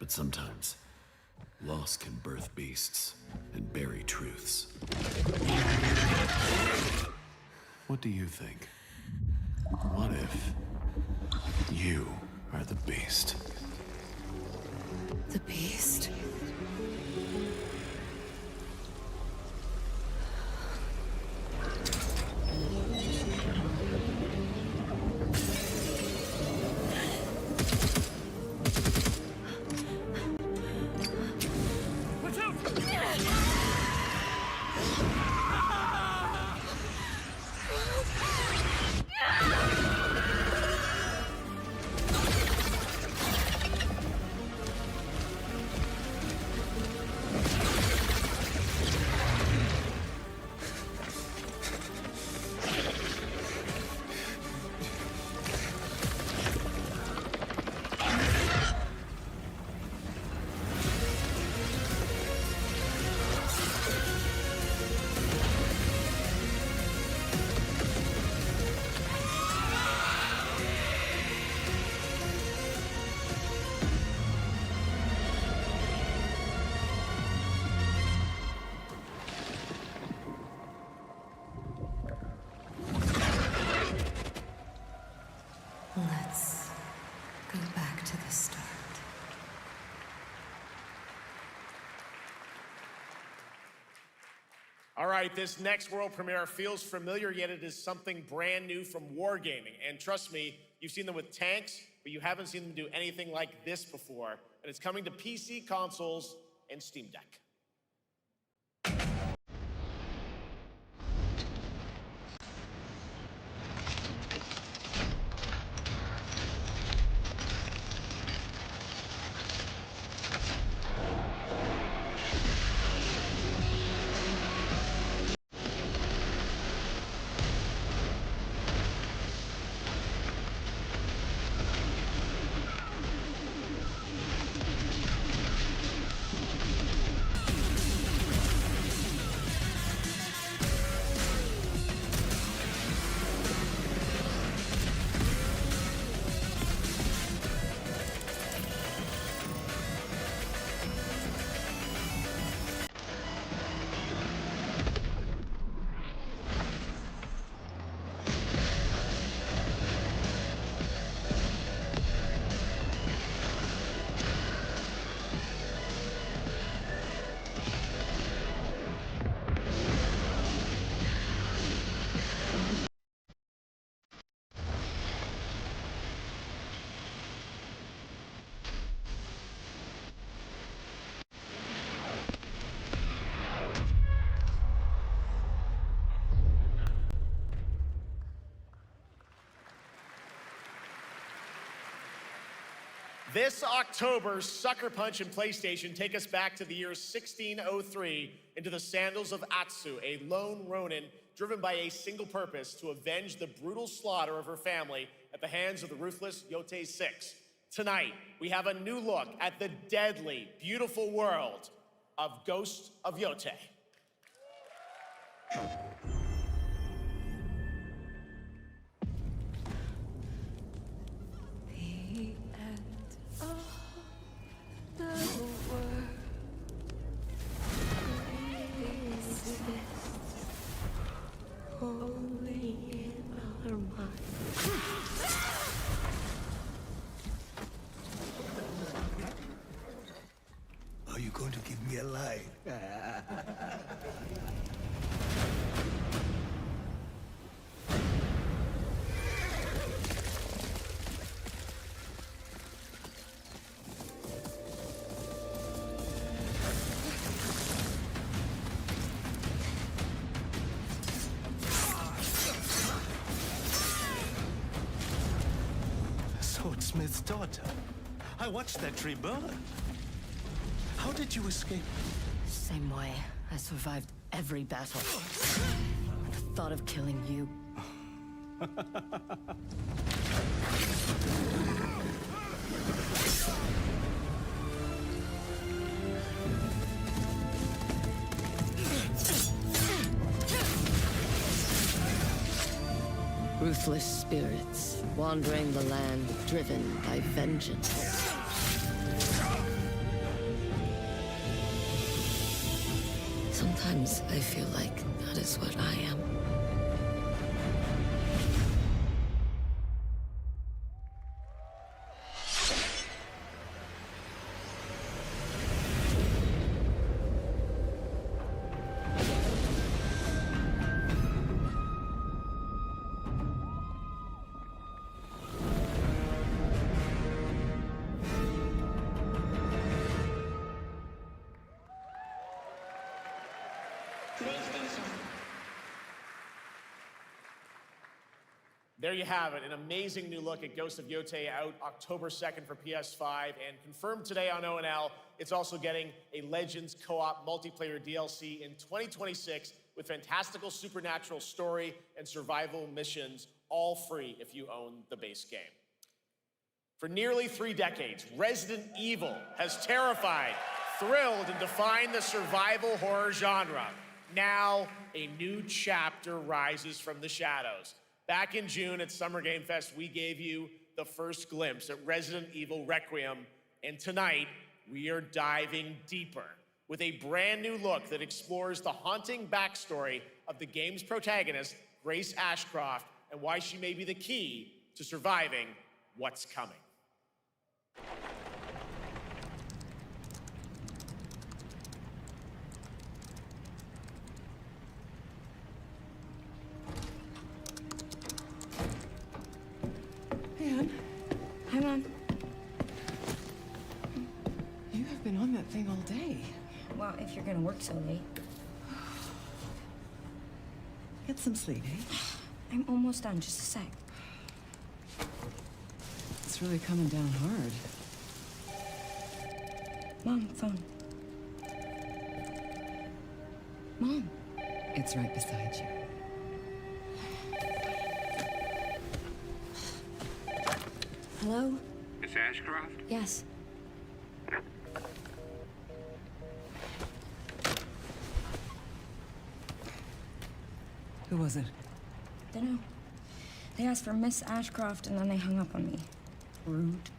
Sometimes, loss can birth beasts and bury truths. What do you think? What if you are the beast? The beast? right, this next world premiere feels familiar, yet it is something brand new from Wargaming. And trust me, you've seen them with tanks, but you haven't seen them do anything like this before. And it's coming to PC, consoles, and Steam Deck. This October, Sucker Punch and PlayStation take us back to the year 1603 into the sandals of Atsu, a lone ronin driven by a single purpose to avenge the brutal slaughter of her family at the hands of the ruthless Yote 6. Tonight, we have a new look at the deadly, beautiful world of Ghost of Yote. Are you going to give me a line? Swordsmith's daughter. I watched that tree burn. How did you escape? Same way. I survived every battle. The thought of killing you. Ruthless spirits, wandering the land, driven by vengeance. Sometimes I feel like that is what I am. There you have it, an amazing new look at Ghost of Yote, out October 2nd for PS5, and confirmed today on ONL, it's also getting a Legends co-op multiplayer DLC in 2026 with fantastical supernatural story and survival missions, all free if you own the base game. For nearly 3 decades, Resident Evil has terrified, thrilled, and defined the survival horror genre. Now, a new chapter rises from the shadows. Back in June at Summer Game Fest, we gave you the first glimpse at Resident Evil Requiem, and tonight, we are diving deeper with a brand new look that explores the haunting backstory of the game's protagonist, Grace Ashcroft, and why she may be the key to surviving what's coming. Mom. You have been on that thing all day. Well, if you're gonna work so late. Get some sleep, eh? I'm almost done, just a sec. It's really coming down hard. Mom, phone. Mom. It's right beside you. Hello? Miss Ashcroft? Yes. Who was it? Dunno. They asked for Miss Ashcroft and then they hung up on me. Rude.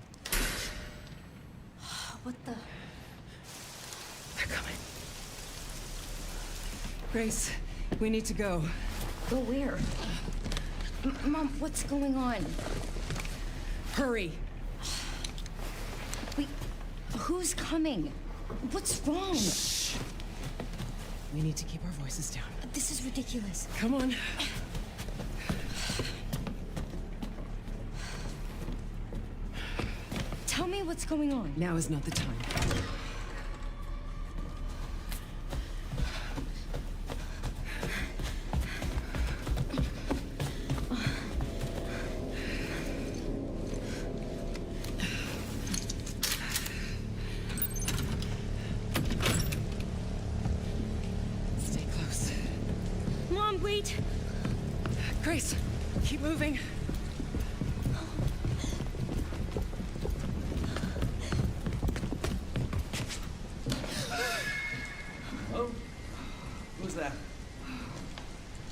What the? They're coming. Grace, we need to go. Go where? Mom, what's going on? Hurry. Wait, who's coming? What's wrong? Shh. We need to keep our voices down. This is ridiculous. Come on. Tell me what's going on. Now is not the time. Stay close. Mom, wait! Grace, keep moving. Oh, who's that?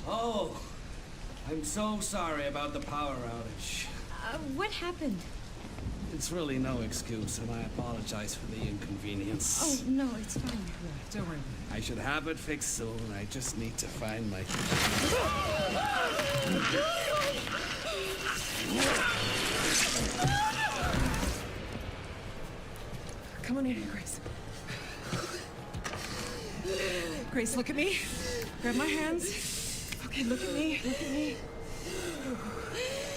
Oh, I'm so sorry about the power outage. What happened? It's really no excuse, and I apologize for the inconvenience. Oh, no, it's fine. Don't worry. I should have it fixed soon. I just need to find my... Come on in, Grace. Grace, look at me. Grab my hands. Okay, look at me. Look at me.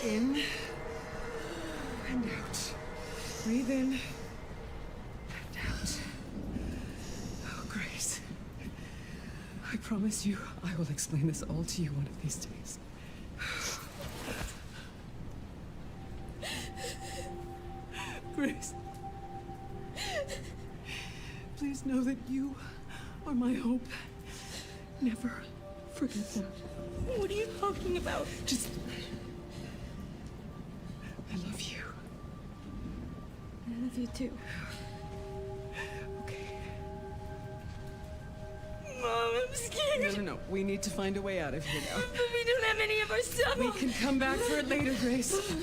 In and out. Breathe in and out. Oh, Grace. I promise you, I will explain this all to you one of these days. Grace. Please know that you are my hope. Never forget that. What are you talking about? Just... I love you. I love you too. Okay. Mom, I'm scared. No. We need to find a way out of here now. But we don't have any of our stuff. We can come back for it later, Grace.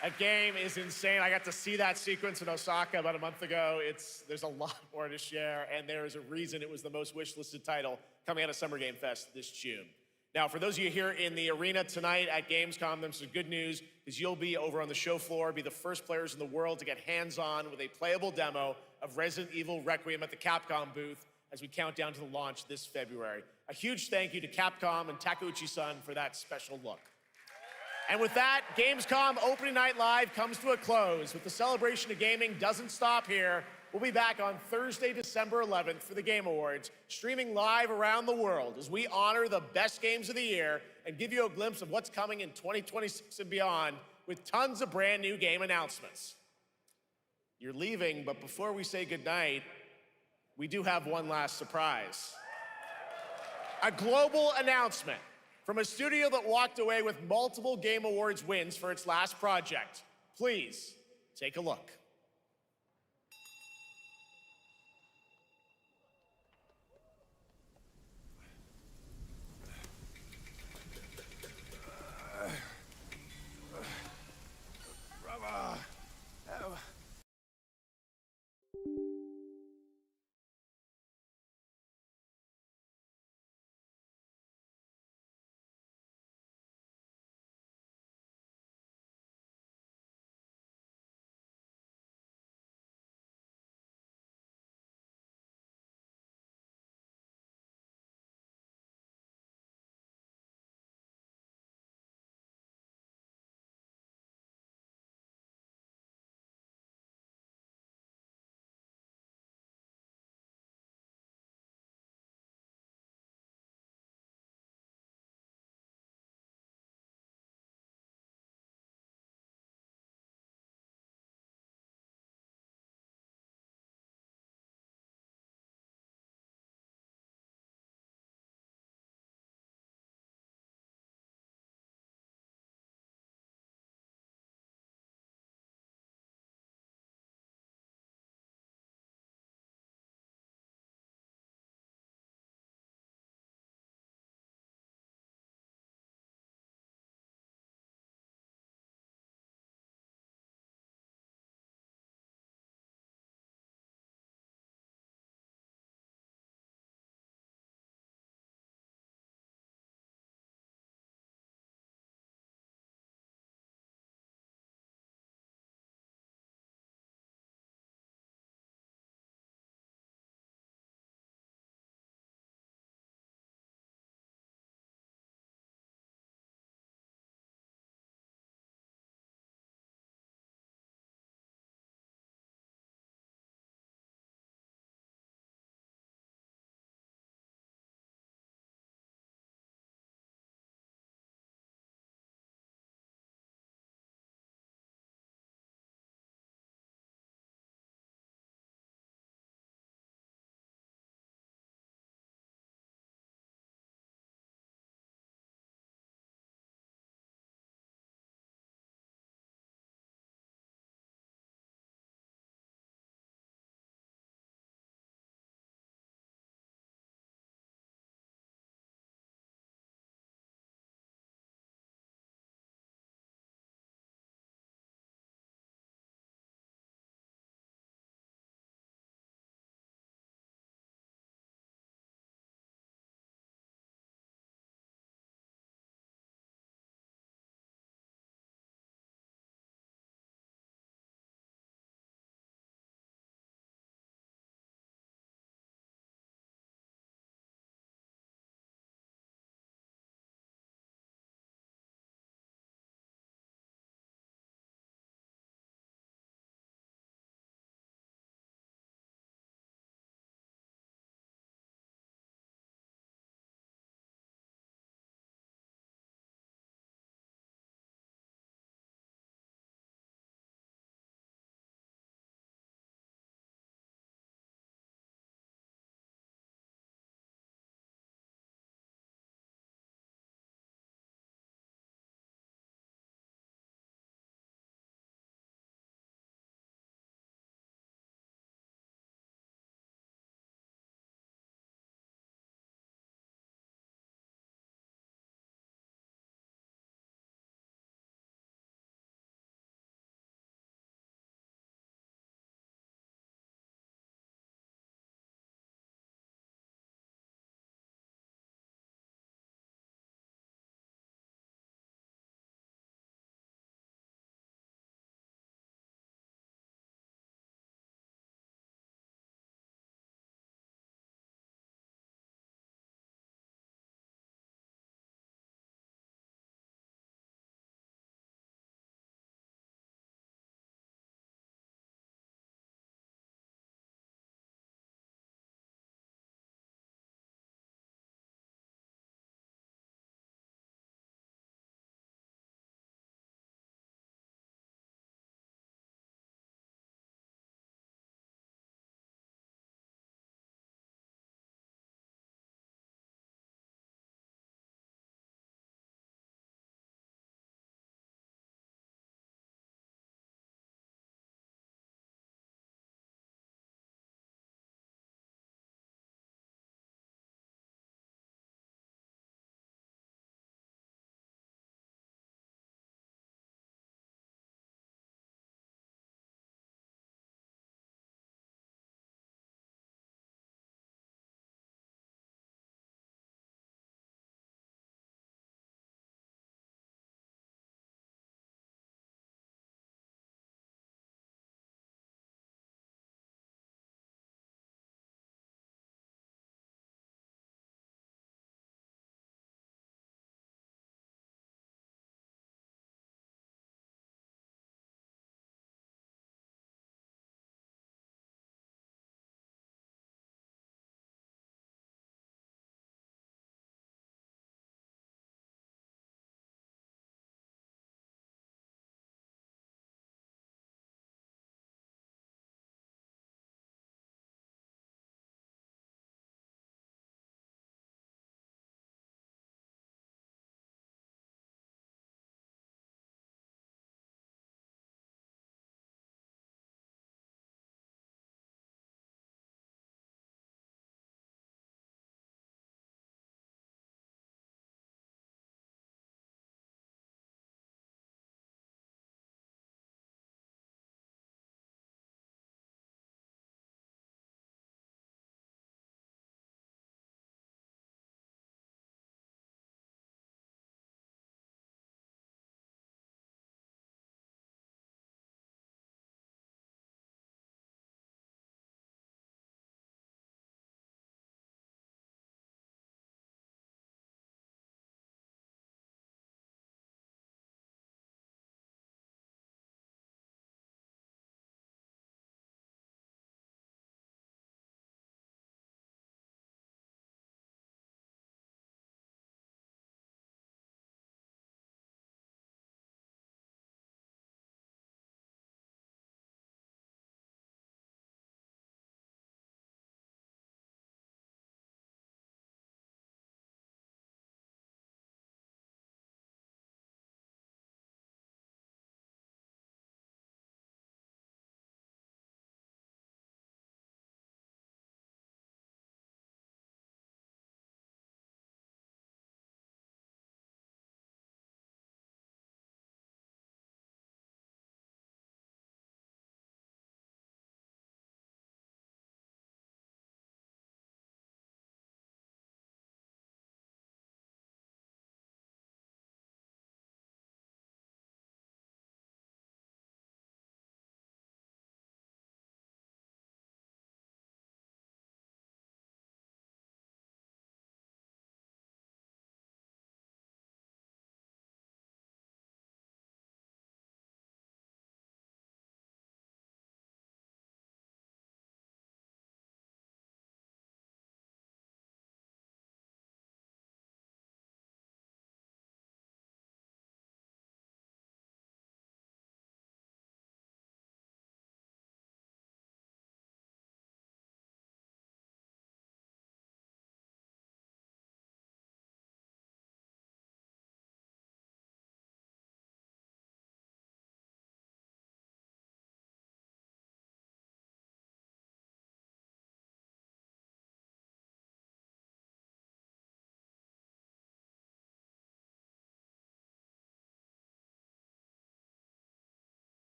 That game is insane. I got to see that sequence in Osaka about a month ago. There's a lot more to share, and there is a reason it was the most wish-listed title coming out of Summer Game Fest this June. Now, for those of you here in the arena tonight at Gamescom, there's some good news, because you'll be over on the show floor, be the first players in the world to get hands-on with a playable demo of Resident Evil Requiem at the Capcom booth as we count down to the launch this February. A huge thank you to Capcom and Takeuchi-san for that special look. And with that, Gamescom Opening Night Live comes to a close. With the celebration of gaming doesn't stop here. We'll be back on Thursday, December 11th for the Game Awards, streaming live around the world as we honor the best games of the year and give you a glimpse of what's coming in 2026 and beyond with tons of brand new game announcements. You're leaving, but before we say goodnight, we do have one last surprise. A global announcement from a studio that walked away with multiple Game Awards wins for its last project. Please, take a look.